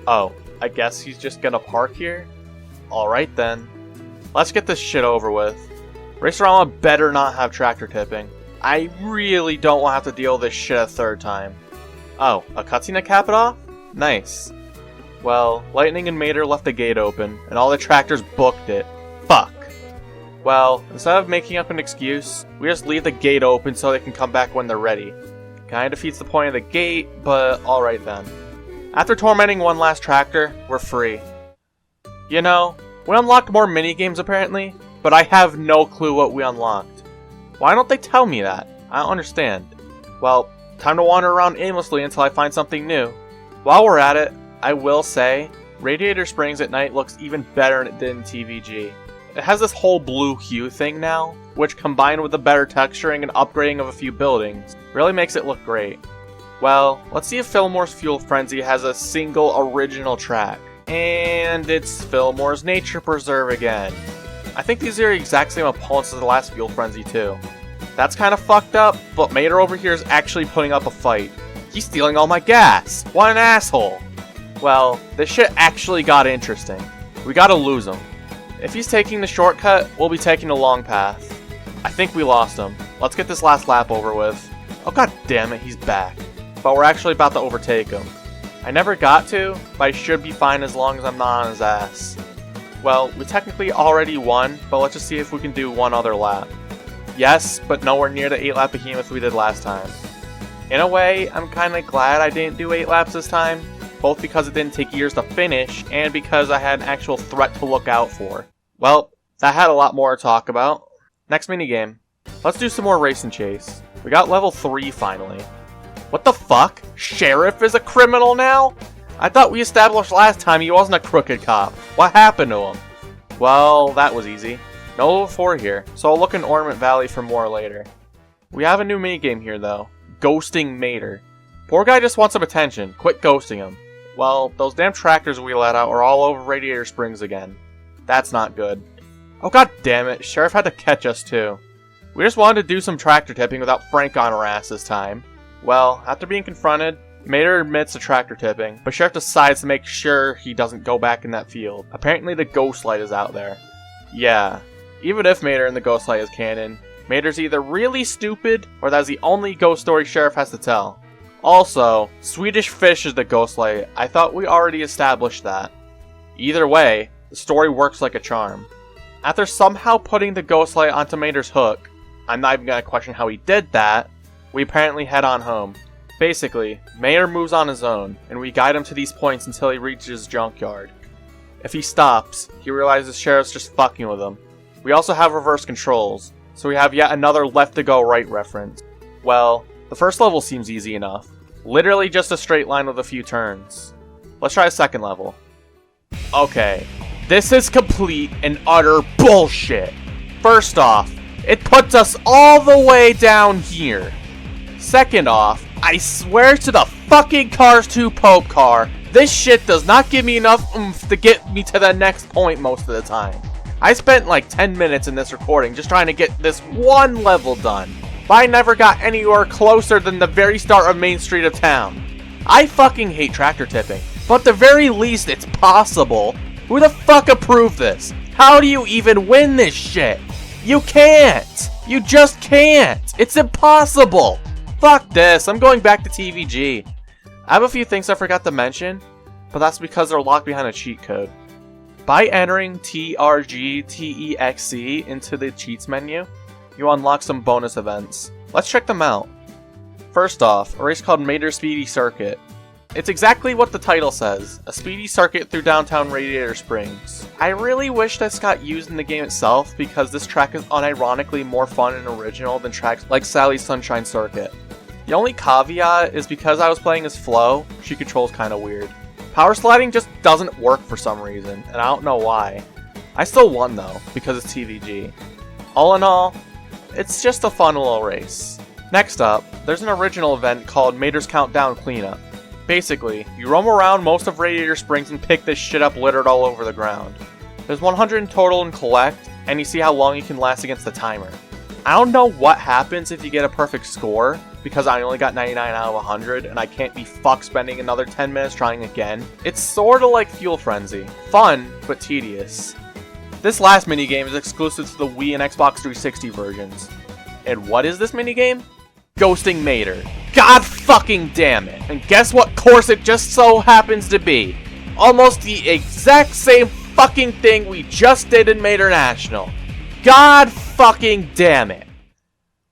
Speaker 1: Oh, I guess he's just gonna park here? Alright then. Let's get this shit over with. Racerama better not have tractor tipping. I really don't want to have to deal with this shit a 3rd time. Oh, a cutscene to cap it off? Nice. Well, Lightning and Mater left the gate open, and all the tractors booked it. Fuck. Well, instead of making up an excuse, we just leave the gate open so they can come back when they're ready. Kinda defeats the point of the gate, but alright then. After tormenting one last tractor, we're free. You know, we unlocked more minigames apparently, but I have no clue what we unlocked. Why don't they tell me that? I don't understand. Well, time to wander around aimlessly until I find something new. While we're at it, I will say, Radiator Springs at night looks even better than it did in TVG. It has this whole blue hue thing now, which combined with the better texturing and upgrading of a few buildings, really makes it look great. Well, let's see if Fillmore's Fuel Frenzy has a single original track. And it's Fillmore's Nature Preserve again. I think these are the exact same opponents as the last Fuel Frenzy too. That's kind of fucked up, but Mater over here is actually putting up a fight. He's stealing all my gas! What an asshole! Well, this shit actually got interesting. We gotta lose him. If he's taking the shortcut, we'll be taking the long path. I think we lost him. Let's get this last lap over with. Oh god damn it, he's back. But we're actually about to overtake him. I never got to, but I should be fine as long as I'm not on his ass. Well, we technically already won, but let's just see if we can do one other lap. Yes, but nowhere near the 8-lap behemoth we did last time. In a way, I'm kinda glad I didn't do 8 laps this time, both because it didn't take years to finish, and because I had an actual threat to look out for. Well, that had a lot more to talk about. Next minigame. Let's do some more race and chase. We got level 3 finally. What the fuck? Sheriff is a criminal now? I thought we established last time he wasn't a crooked cop. What happened to him? Well, that was easy. No level 4 here, so I'll look in Ornament Valley for more later. We have a new minigame here though. Ghosting Mater. Poor guy just wants some attention. Quit ghosting him. Well, those damn tractors we let out are all over Radiator Springs again. That's not good. Oh god damn it, Sheriff had to catch us too. We just wanted to do some tractor tipping without Frank on our ass this time. Well, after being confronted, Mater admits to tractor tipping, but Sheriff decides to make sure he doesn't go back in that field. Apparently the ghost light is out there. Yeah, even if Mater and the ghost light is canon, Mater's either really stupid, or that's the only ghost story Sheriff has to tell. Also, Swedish Fish is the ghost light. I thought we already established that. Either way, the story works like a charm. After somehow putting the ghost light onto Mater's hook, I'm not even gonna question how he did that, we apparently head on home. Basically, Mater moves on his own, and we guide him to these points until he reaches Junkyard. If he stops, he realizes Sheriff's just fucking with him. We also have reverse controls, so we have yet another left to go right reference. Well, the first level seems easy enough. Literally just a straight line with a few turns. Let's try a second level. Okay, this is complete and utter bullshit. First off, it puts us all the way down here. Second off, I swear to the fucking Cars 2 Pope car, this shit does not give me enough oomph to get me to the next point most of the time. I spent like 10 minutes in this recording just trying to get this one level done, but I never got anywhere closer than the very start of Main Street of town. I fucking hate tractor tipping, but at the very least it's possible. Who the fuck approved this? How do you even win this shit? You can't! You just can't! It's impossible! Fuck this, I'm going back to TVG. I have a few things I forgot to mention, but that's because they're locked behind a cheat code. By entering TRGTEXC into the cheats menu, you unlock some bonus events. Let's check them out. First off, a race called Mater Speedy Circuit. It's exactly what the title says, a speedy circuit through downtown Radiator Springs. I really wish this got used in the game itself because this track is unironically more fun and original than tracks like Sally's Sunshine Circuit. The only caveat is because I was playing as Flo, she controls kinda weird. Power sliding just doesn't work for some reason, and I don't know why. I still won though, because it's TVG. All in all, it's just a fun little race. Next up, there's an original event called Mater's Countdown Cleanup. Basically, you roam around most of Radiator Springs and pick this shit up littered all over the ground. There's 100 in total and collect, and you see how long you can last against the timer. I don't know what happens if you get a perfect score, because I only got 99 out of 100, and I can't be fucked spending another 10 minutes trying again. It's sorta like Fuel Frenzy. Fun, but tedious. This last minigame is exclusive to the Wii and Xbox 360 versions. And what is this minigame? Ghosting Mater. God fucking damn it. And guess what course it just so happens to be? Almost the exact same fucking thing we just did in Mater National. God fucking damn it!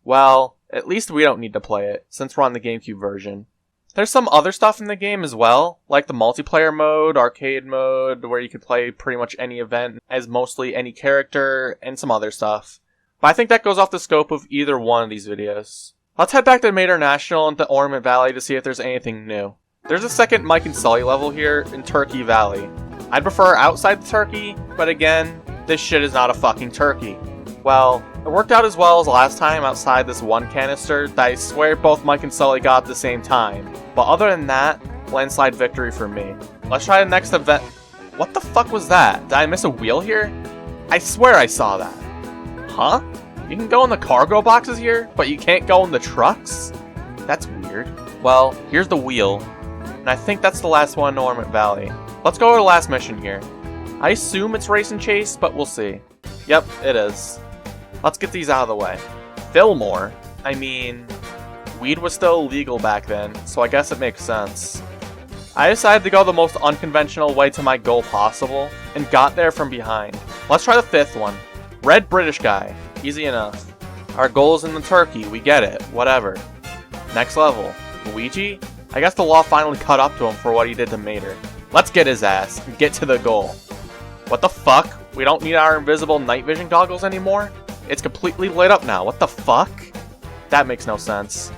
Speaker 1: Well, at least we don't need to play it, since we're on the GameCube version. There's some other stuff in the game as well, like the multiplayer mode, arcade mode, where you could play pretty much any event as mostly any character, and some other stuff. But I think that goes off the scope of either one of these videos. Let's head back to Mater National and to Ornament Valley to see if there's anything new. There's a second Mike and Sully level here in Turkey Valley. I'd prefer outside the turkey, but again, this shit is not a fucking turkey. Well, it worked out as well as last time outside this one canister that I swear both Mike and Sully got at the same time. But other than that, landslide victory for me. Let's try the next event. What the fuck was that? Did I miss a wheel here? I swear I saw that. Huh? You can go in the cargo boxes here, but you can't go in the trucks? That's weird. Well, here's the wheel, and I think that's the last one in Ornament Valley. Let's go to the last mission here. I assume it's race and chase, but we'll see. Yep, it is. Let's get these out of the way. Fillmore? I mean, weed was still illegal back then, so I guess it makes sense. I decided to go the most unconventional way to my goal possible, and got there from behind. Let's try the fifth one. Red British guy. Easy enough. Our goal is in the turkey, we get it, whatever. Next level. Luigi? I guess the law finally caught up to him for what he did to Mater. Let's get his ass, and get to the goal. What the fuck? We don't need our invisible night vision goggles anymore? It's completely lit up now, what the fuck? That makes no sense.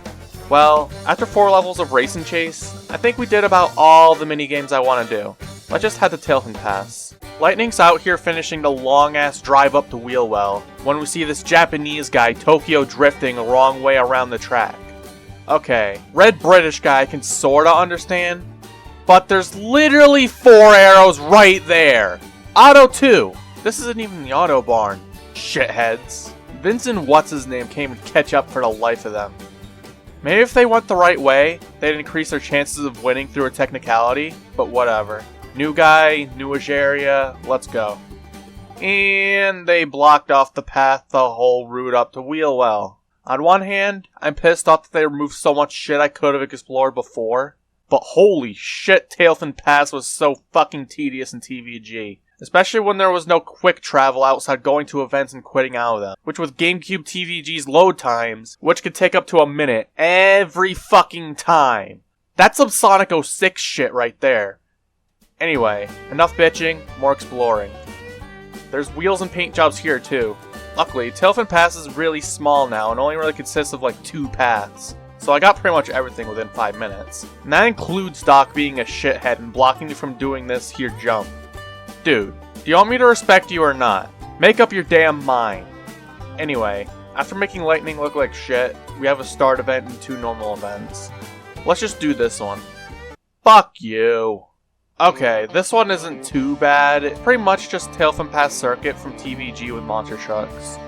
Speaker 1: Well, after 4 levels of race and chase, I think we did about all the minigames I want to do. Let's just head to Tailfin Pass. Lightning's out here finishing the long-ass drive up to Wheelwell, when we see this Japanese guy Tokyo drifting the wrong way around the track. Okay, Red British guy can sorta understand, but there's literally 4 arrows right there! Auto 2! This isn't even the auto barn. Shitheads. Vincent What's-His-Name came and catch up for the life of them. Maybe if they went the right way, they'd increase their chances of winning through a technicality, but whatever. New guy, newish area, let's go. And they blocked off the path the whole route up to Wheelwell. On one hand, I'm pissed off that they removed so much shit I could have explored before, but holy shit, Tailfin Pass was so fucking tedious in TVG. Especially when there was no quick travel outside going to events and quitting out of them. Which with GameCube TVG's load times, which could take up to a minute every fucking time. That's some Sonic 06 shit right there. Anyway, enough bitching, more exploring. There's wheels and paint jobs here too. Luckily, Tailfin Pass is really small now and only really consists of like 2 paths. So I got pretty much everything within 5 minutes. And that includes Doc being a shithead and blocking me from doing this here jump. Dude, do you want me to respect you or not? Make up your damn mind. Anyway, after making Lightning look like shit, we have a start event and 2 normal events. Let's just do this one. Fuck you. Okay, this one isn't too bad. It's pretty much just Tailfin Pass Circuit from TVG with monster trucks.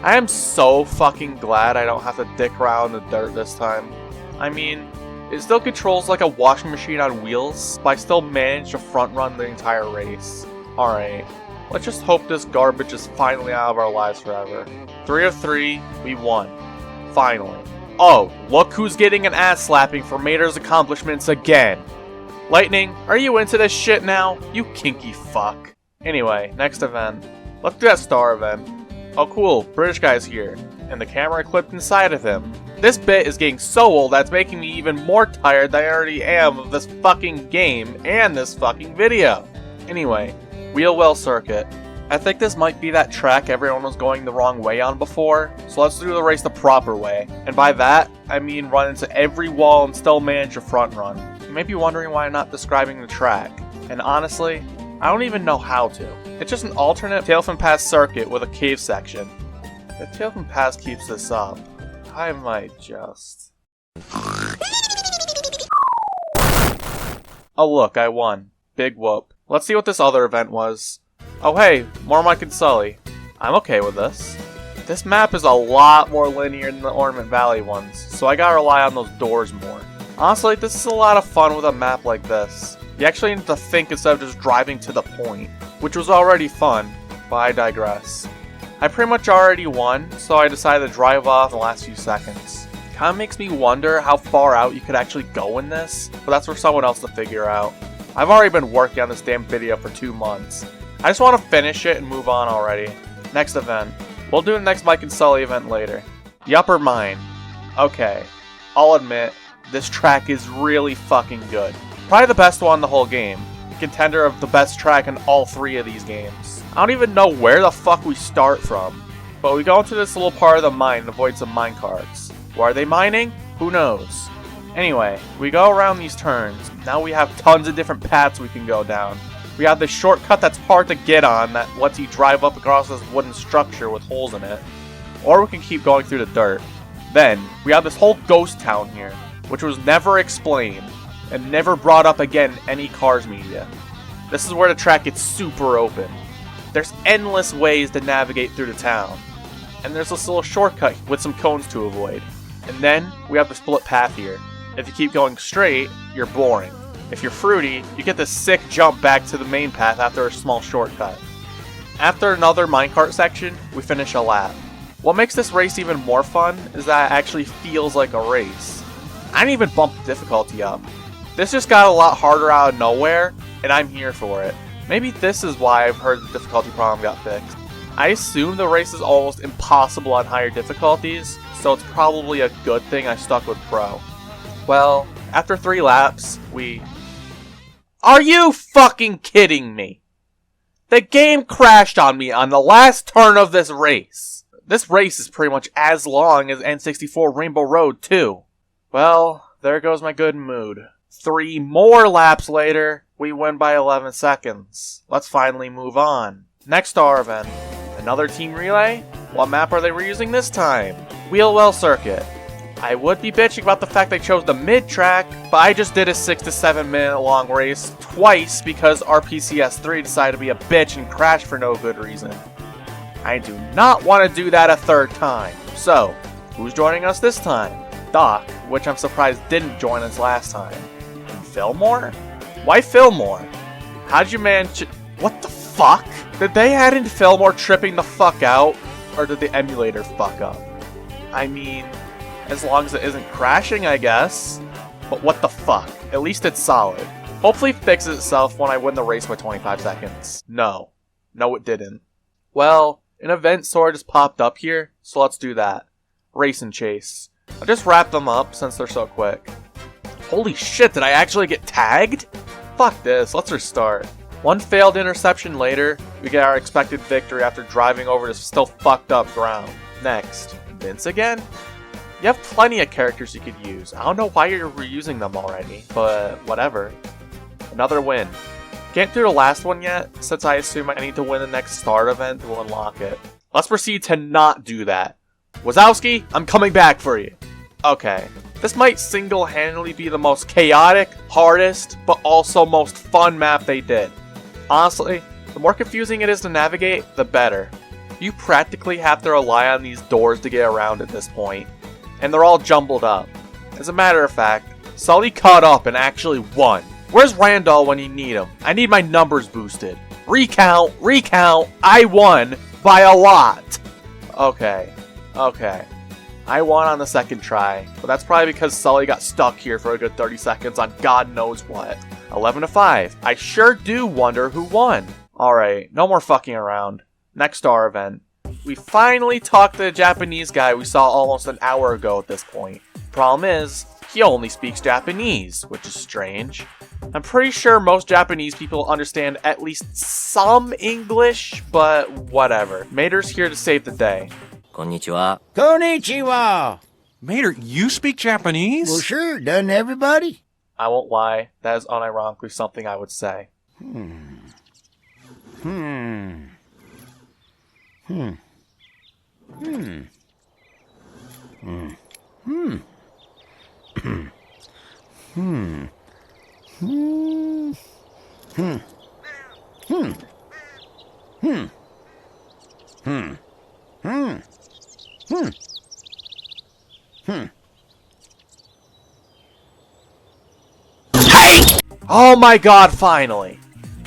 Speaker 1: I am so fucking glad I don't have to dick around in the dirt this time. I mean, it still controls like a washing machine on wheels, but I still managed to front run the entire race. Alright, let's just hope this garbage is finally out of our lives forever. 3 of 3, we won. Finally. Oh, look who's getting an ass slapping for Mater's accomplishments again. Lightning, are you into this shit now? You kinky fuck. Anyway, next event. Let's do that star event. Oh cool, British guy's here, and the camera clipped inside of him. This bit is getting so old that's making me even more tired than I already am of this fucking game and this fucking video. Anyway, Wheelwell Circuit. I think this might be that track everyone was going the wrong way on before, so let's do the race the proper way. And by that, I mean run into every wall and still manage a front run. You may be wondering why I'm not describing the track, and honestly, I don't even know how to. It's just an alternate Tailfin Pass circuit with a cave section. If Tailfin Pass keeps this up, I might just... Oh look, I won. Big whoop. Let's see what this other event was. Oh hey, more Mike and Sully. I'm okay with this. This map is a lot more linear than the Ornament Valley ones, so I gotta rely on those doors more. Honestly, this is a lot of fun with a map like this. You actually need to think instead of just driving to the point, which was already fun, but I digress. I pretty much already won, so I decided to drive off in the last few seconds. Kinda makes me wonder how far out you could actually go in this, but that's for someone else to figure out. I've already been working on this damn video for 2 months. I just want to finish it and move on already. Next event. We'll do the next Mike and Sully event later. The Upper Mine. Okay, I'll admit, this track is really fucking good. Probably the best one in the whole game. Contender of the best track in all 3 of these games. I don't even know where the fuck we start from. But we go into this little part of the mine and avoid some mine carts. Why are they mining? Who knows? Anyway, we go around these turns. Now we have tons of different paths we can go down. We have this shortcut that's hard to get on that lets you drive up across this wooden structure with holes in it. Or we can keep going through the dirt. Then, we have this whole ghost town here, which was never explained and never brought up again in any Cars media. This is where the track gets super open. There's endless ways to navigate through the town. And there's this little shortcut with some cones to avoid. And then, we have the split path here. If you keep going straight, you're boring. If you're fruity, you get this sick jump back to the main path after a small shortcut. After another minecart section, we finish a lap. What makes this race even more fun is that it actually feels like a race. I didn't even bump the difficulty up. This just got a lot harder out of nowhere, and I'm here for it. Maybe this is why I've heard the difficulty problem got fixed. I assume the race is almost impossible on higher difficulties, so it's probably a good thing I stuck with Pro. Well, after 3 laps, we... Are you fucking kidding me? The game crashed on me on the last turn of this race. This race is pretty much as long as N64 Rainbow Road, too. Well, there goes my good mood. 3 more laps later, we win by 11 seconds. Let's finally move on. Next star event. Another team relay? What map are they reusing this time? Wheelwell Circuit. I would be bitching about the fact they chose the mid-track, but I just did a 6 to 7 minute long race twice because RPCS3 decided to be a bitch and crash for no good reason. I do not want to do that a 3rd time. So, who's joining us this time? Doc, which I'm surprised didn't join us last time. And Fillmore? Why Fillmore? How'd you manage... What the fuck? Did they add in Fillmore tripping the fuck out? Or did the emulator fuck up? I mean, as long as it isn't crashing, I guess. But what the fuck? At least it's solid. Hopefully it fixes itself when I win the race by 25 seconds. No. No, it didn't. Well, an event sort of just popped up here, so let's do that. Race and chase. I'll just wrap them up since they're so quick. Holy shit, did I actually get tagged? Fuck this, let's restart. 1 failed interception later, we get our expected victory after driving over this still fucked up ground. Next, Vince again? You have plenty of characters you could use. I don't know why you're reusing them already, but whatever. Another win. Can't do the last one yet, since I assume I need to win the next start event to unlock it. Let's proceed to not do that. Wazowski, I'm coming back for you. Okay, this might single-handedly be the most chaotic, hardest, but also most fun map they did. Honestly, the more confusing it is to navigate, the better. You practically have to rely on these doors to get around at this point, and they're all jumbled up. As a matter of fact, Sully caught up and actually won. Where's Randall when you need him? I need my numbers boosted. Recount, I won by a lot. Okay. I won on the 2nd try, but that's probably because Sully got stuck here for a good 30 seconds on God knows what. 11 to 5. I sure do wonder who won. Alright, no more fucking around. Next star event. We finally talked to the Japanese guy we saw almost an hour ago at this point. Problem is, he only speaks Japanese, which is strange. I'm pretty sure most Japanese people understand at least some English, but whatever. Mater's here to save the day.
Speaker 2: Konnichiwa.
Speaker 4: Mater, you speak Japanese?
Speaker 2: Well, sure, doesn't everybody?
Speaker 1: I won't lie, that is unironically something I would say. Oh my god, finally!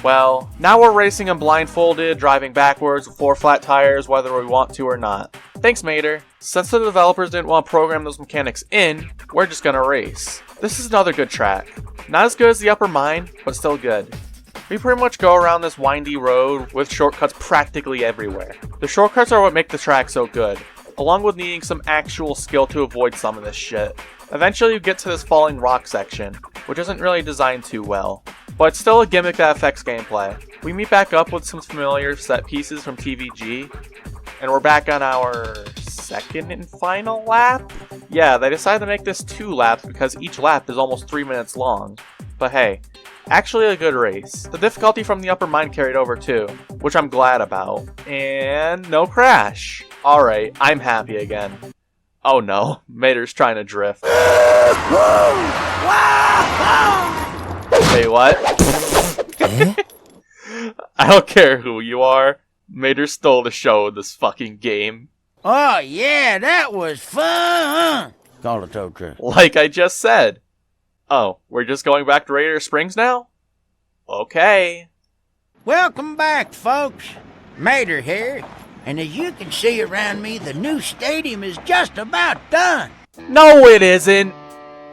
Speaker 1: Well, now we're racing and blindfolded, driving backwards with 4 flat tires whether we want to or not. Thanks, Mater. Since the developers didn't want to program those mechanics in, we're just gonna race. This is another good track. Not as good as the Upper Mine, but still good. We pretty much go around this windy road with shortcuts practically everywhere. The shortcuts are what make the track so good, along with needing some actual skill to avoid some of this shit. Eventually you get to this falling rock section, which isn't really designed too well, but it's still a gimmick that affects gameplay. We meet back up with some familiar set pieces from TVG, and we're back on our second and final lap? Yeah, they decided to make this 2 laps because each lap is almost 3 minutes long. But hey, actually a good race. The difficulty from the upper mine carried over too, which I'm glad about. And no crash. Alright, I'm happy again. Oh no, Mater's trying to drift. Wait, what? I don't care who you are. Mater stole the show in this fucking game.
Speaker 2: Oh, yeah, that was fun. Call the tow truck.
Speaker 1: Like I just said. Oh, we're just going back to Radiator Springs now? Okay.
Speaker 2: Welcome back, folks. Mater here. And as you can see around me, the new stadium is just about done.
Speaker 1: No, it isn't.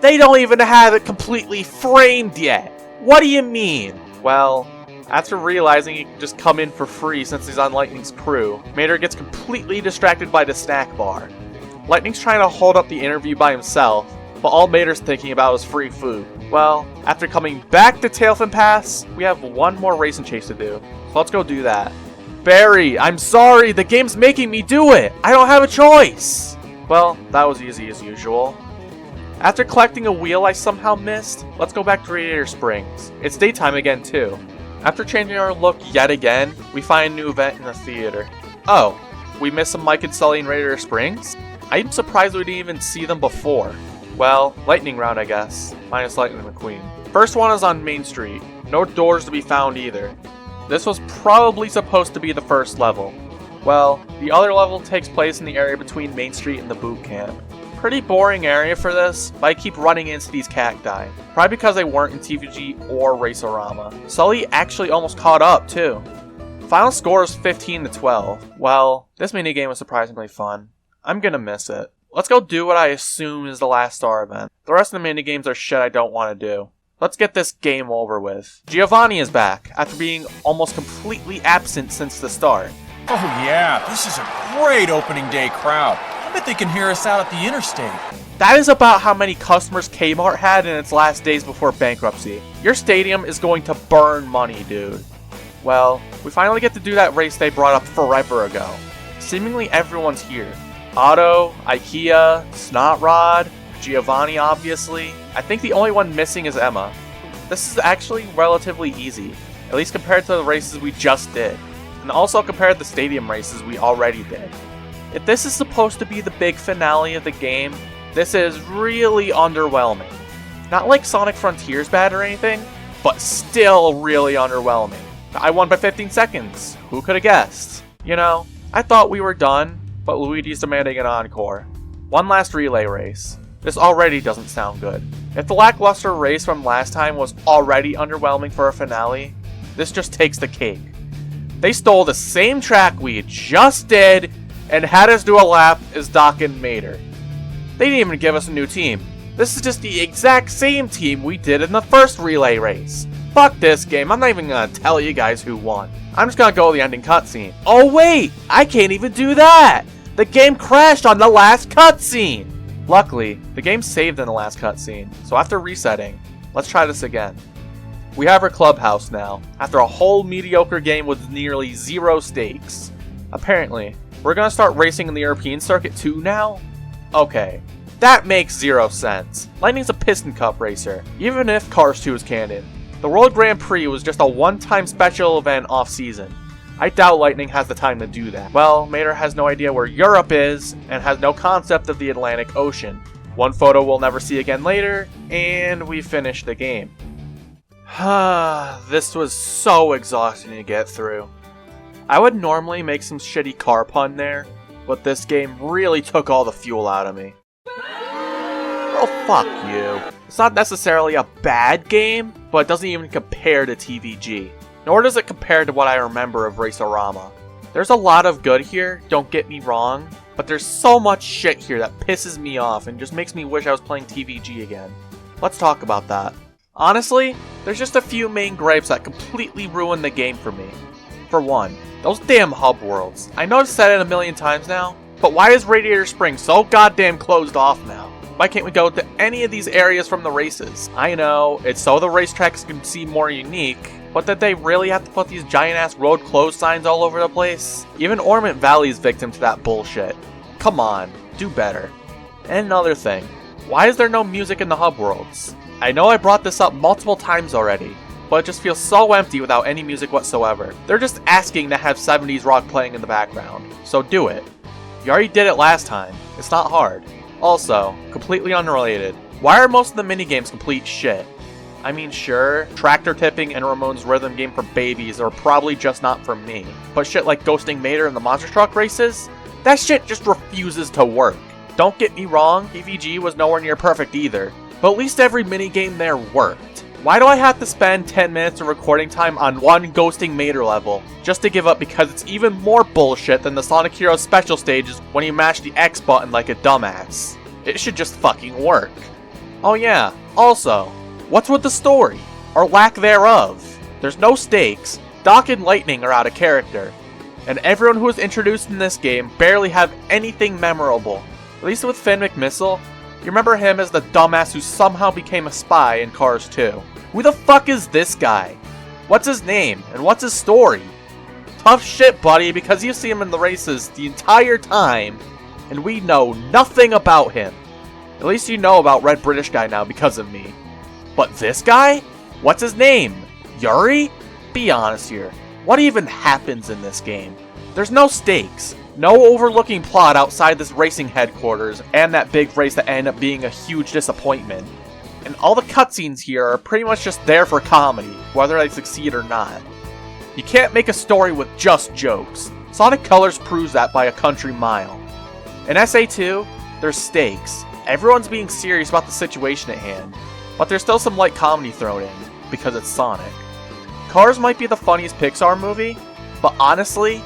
Speaker 1: They don't even have it completely framed yet. What do you mean? Well, after realizing he can just come in for free since he's on Lightning's crew, Mater gets completely distracted by the snack bar. Lightning's trying to hold up the interview by himself, but all Mater's thinking about is free food. Well, after coming back to Tailfin Pass, we have one more race and chase to do. So let's go do that. Barry, I'm sorry, the game's making me do it! I don't have a choice! Well, that was easy as usual. After collecting a wheel I somehow missed, let's go back to Radiator Springs. It's daytime again too. After changing our look yet again, we find a new event in the theater. Oh, we missed some Mike and Sully in Radiator Springs? I'm surprised we didn't even see them before. Well, lightning round I guess, minus Lightning McQueen. First one is on Main Street. No doors to be found either. This was probably supposed to be the first level. Well, the other level takes place in the area between Main Street and the boot camp. Pretty boring area for this, but I keep running into these cacti. Probably because they weren't in TVG or Racerama. Sully actually almost caught up too. Final score is 15-12. Well, this minigame was surprisingly fun. I'm gonna miss it. Let's go do what I assume is the last star event. The rest of the minigames are shit I don't want to do. Let's get this game over with. Giovanni is back, after being almost completely absent since the start.
Speaker 8: Oh yeah, this is a great opening day crowd. I bet they can hear us out at the interstate.
Speaker 1: That is about how many customers Kmart had in its last days before bankruptcy. Your stadium is going to burn money, dude. Well, we finally get to do that race they brought up forever ago. Seemingly everyone's here. Otto, Ikea, Snotrod, Giovanni obviously. I think the only one missing is Emma. This is actually relatively easy, at least compared to the races we just did, and also compared to the stadium races we already did. If this is supposed to be the big finale of the game, this is really underwhelming. Not like Sonic Frontiers bad or anything, but still really underwhelming. I won by 15 seconds, who could have guessed? You know, I thought we were done, but Luigi's demanding an encore. One last relay race. This already doesn't sound good. If the lackluster race from last time was already underwhelming for a finale, this just takes the cake. They stole the same track we just did and had us do a lap as Doc and Mater. They didn't even give us a new team. This is just the exact same team we did in the first relay race. Fuck this game, I'm not even gonna tell you guys who won. I'm just gonna go with the ending cutscene. Oh wait, I can't even do that! The game crashed on the last cutscene! Luckily, the game saved in the last cutscene, so after resetting, let's try this again. We have our clubhouse now, after a whole mediocre game with nearly zero stakes. Apparently, we're gonna start racing in the European circuit too now? Okay, that makes zero sense. Lightning's a Piston Cup racer, even if Cars 2 is canon. The World Grand Prix was just a one-time special event off-season. I doubt Lightning has the time to do that. Well, Mater has no idea where Europe is, and has no concept of the Atlantic Ocean. One photo we'll never see again later, and we finished the game. This was so exhausting to get through. I would normally make some shitty car pun there, but this game really took all the fuel out of me. Oh, fuck you. It's not necessarily a bad game, but it doesn't even compare to TVG. Nor does it compare to what I remember of Racerama. There's a lot of good here, don't get me wrong, but there's so much shit here that pisses me off and just makes me wish I was playing TVG again. Let's talk about that. Honestly, there's just a few main gripes that completely ruin the game for me. For one, those damn hub worlds. I know I've said it a million times now, but why is Radiator Springs so goddamn closed off now? Why can't we go to any of these areas from the races? I know, it's so the racetracks can seem more unique, but did they really have to put these giant-ass road closed signs all over the place? Even Ormond Valley is victim to that bullshit. Come on, do better. And another thing, why is there no music in the hub worlds? I know I brought this up multiple times already, but it just feels so empty without any music whatsoever. They're just asking to have 70s rock playing in the background, so do it. You already did it last time, it's not hard. Also, completely unrelated, why are most of the minigames complete shit? I mean, sure, tractor tipping and Ramon's rhythm game for babies are probably just not for me, but shit like ghosting Mater and the monster truck races? That shit just refuses to work. Don't get me wrong, TVG was nowhere near perfect either, but at least every minigame there worked. Why do I have to spend 10 minutes of recording time on one ghosting Mater level, just to give up because it's even more bullshit than the Sonic Heroes special stages when you mash the X button like a dumbass? It should just fucking work. Oh yeah, also, what's with the story? Or lack thereof? There's no stakes, Doc and Lightning are out of character, and everyone who was introduced in this game barely have anything memorable. At least with Finn McMissile, you remember him as the dumbass who somehow became a spy in Cars 2. Who the fuck is this guy? What's his name, and what's his story? Tough shit, buddy, because you see him in the races the entire time, and we know nothing about him. At least you know about Red British Guy now because of me. But this guy? What's his name? Yuri? Be honest here. What even happens in this game? There's no stakes. No overlooking plot outside this racing headquarters and that big race that ended up being a huge disappointment. And all the cutscenes here are pretty much just there for comedy, whether they succeed or not. You can't make a story with just jokes. Sonic Colors proves that by a country mile. In SA2, there's stakes. Everyone's being serious about the situation at hand, but there's still some light comedy thrown in, because it's Sonic. Cars might be the funniest Pixar movie, but honestly,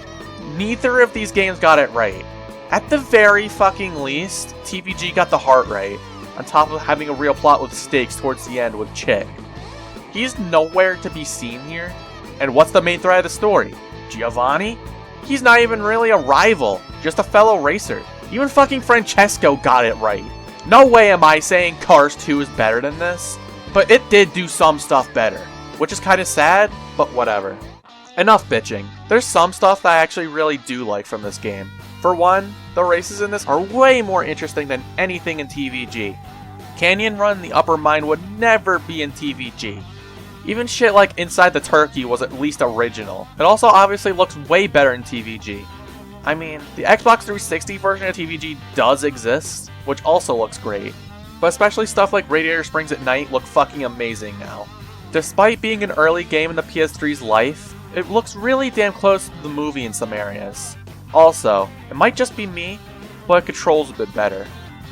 Speaker 1: neither of these games got it right. At the very fucking least, TVG got the heart right, on top of having a real plot with stakes towards the end with Chick. He's nowhere to be seen here, and what's the main thread of the story? Giovanni? He's not even really a rival, just a fellow racer. Even fucking Francesco got it right. No way am I saying Cars 2 is better than this, but it did do some stuff better, which is kinda sad, but whatever. Enough bitching. There's some stuff that I actually really do like from this game. For one, the races in this are way more interesting than anything in TVG. Canyon Run in the Upper Mine would never be in TVG. Even shit like Inside the Turkey was at least original. It also obviously looks way better in TVG. I mean, the Xbox 360 version of TVG does exist, which also looks great. But especially stuff like Radiator Springs at Night look fucking amazing now. Despite being an early game in the PS3's life, it looks really damn close to the movie in some areas. Also, it might just be me, but it controls a bit better.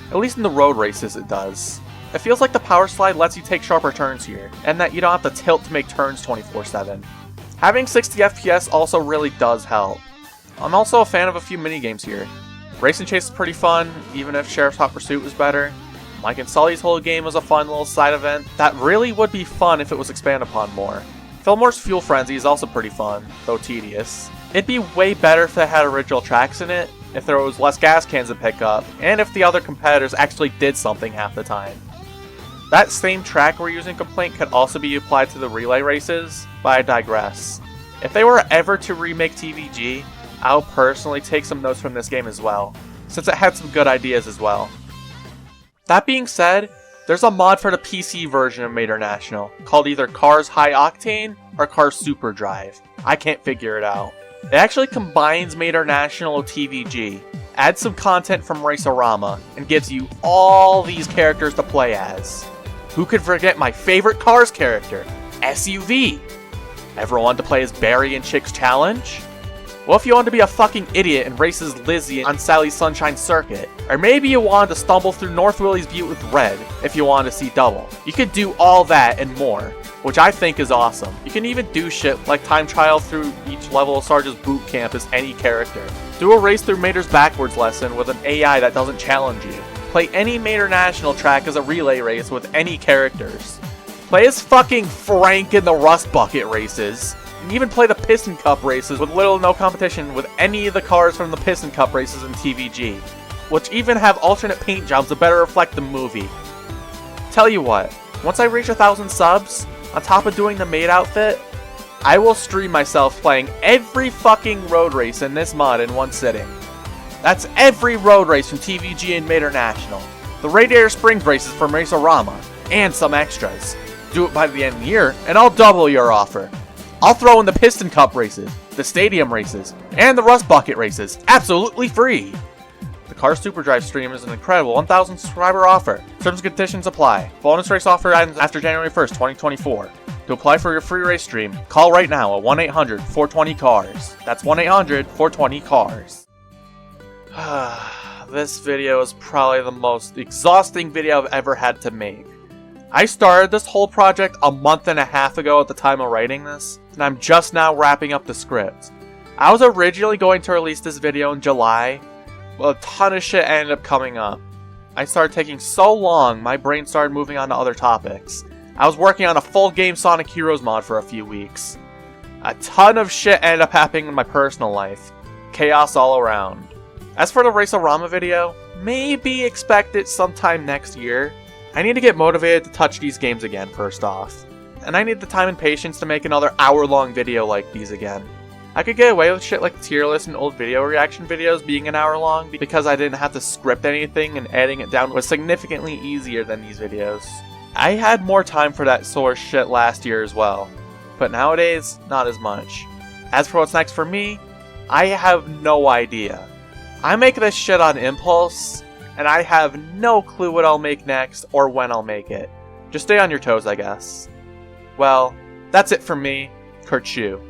Speaker 1: At least in the road races it does. It feels like the power slide lets you take sharper turns here, and that you don't have to tilt to make turns 24/7. Having 60 FPS also really does help. I'm also a fan of a few minigames here. Race and Chase is pretty fun, even if Sheriff's Hot Pursuit was better. Mike and Sully's whole game was a fun little side event that really would be fun if it was expanded upon more. Fillmore's Fuel Frenzy is also pretty fun, though tedious. It'd be way better if they had original tracks in it, if there was less gas cans to pick up, and if the other competitors actually did something half the time. That same track we're using complaint could also be applied to the relay races, but I digress. If they were ever to remake TVG, I'll personally take some notes from this game as well, since it had some good ideas as well. That being said, there's a mod for the PC version of Mater National, called either Cars High Octane or Cars Super Drive. I can't figure it out. It actually combines Mater National with TVG, adds some content from Racerama, and gives you all these characters to play as. Who could forget my favorite Cars character, SUV? Ever want to play as Barry in Chick's Challenge? Well, if you want to be a fucking idiot and race as Lizzie on Sally's Sunshine Circuit, or maybe you want to stumble through North Willie's Butte with Red if you want to see double. You could do all that and more, which I think is awesome. You can even do shit like time trial through each level of Sarge's boot camp as any character. Do a race through Mater's backwards lesson with an AI that doesn't challenge you. Play any Mater National track as a relay race with any characters. Play as fucking Frank in the Rust Bucket races. And even play the Piston Cup races with little or no competition with any of the cars from the Piston Cup races in TVG. Which even have alternate paint jobs to better reflect the movie. Tell you what, once I reach 1,000 subs, on top of doing the maid outfit, I will stream myself playing every fucking road race in this mod in one sitting. That's every road race from TVG and Mid National. The Radiator Springs races from Racerama, and some extras. Do it by the end of the year, and I'll double your offer. I'll throw in the Piston Cup races, the Stadium races, and the Rust Bucket races, absolutely free. The Cars Superdrive stream is an incredible 1,000 subscriber offer. Terms and conditions apply. Bonus race offer ends after January 1st, 2024. To apply for your free race stream, call right now at 1-800-420-CARS. That's 1-800-420-CARS. This video is probably the most exhausting video I've ever had to make. I started this whole project a month and a half ago at the time of writing this, and I'm just now wrapping up the script. I was originally going to release this video in July, but a ton of shit ended up coming up. I started taking so long, my brain started moving on to other topics. I was working on a full game Sonic Heroes mod for a few weeks. A ton of shit ended up happening in my personal life. Chaos all around. As for the Racerama video, maybe expect it sometime next year. I need to get motivated to touch these games again first off. And I need the time and patience to make another hour-long video like these again. I could get away with shit like the tier list and old video reaction videos being an hour long because I didn't have to script anything and editing it down was significantly easier than these videos. I had more time for that sort of shit last year as well, but nowadays, not as much. As for what's next for me, I have no idea. I make this shit on impulse, and I have no clue what I'll make next or when I'll make it. Just stay on your toes, I guess. Well, that's it from me, Kurt Shu.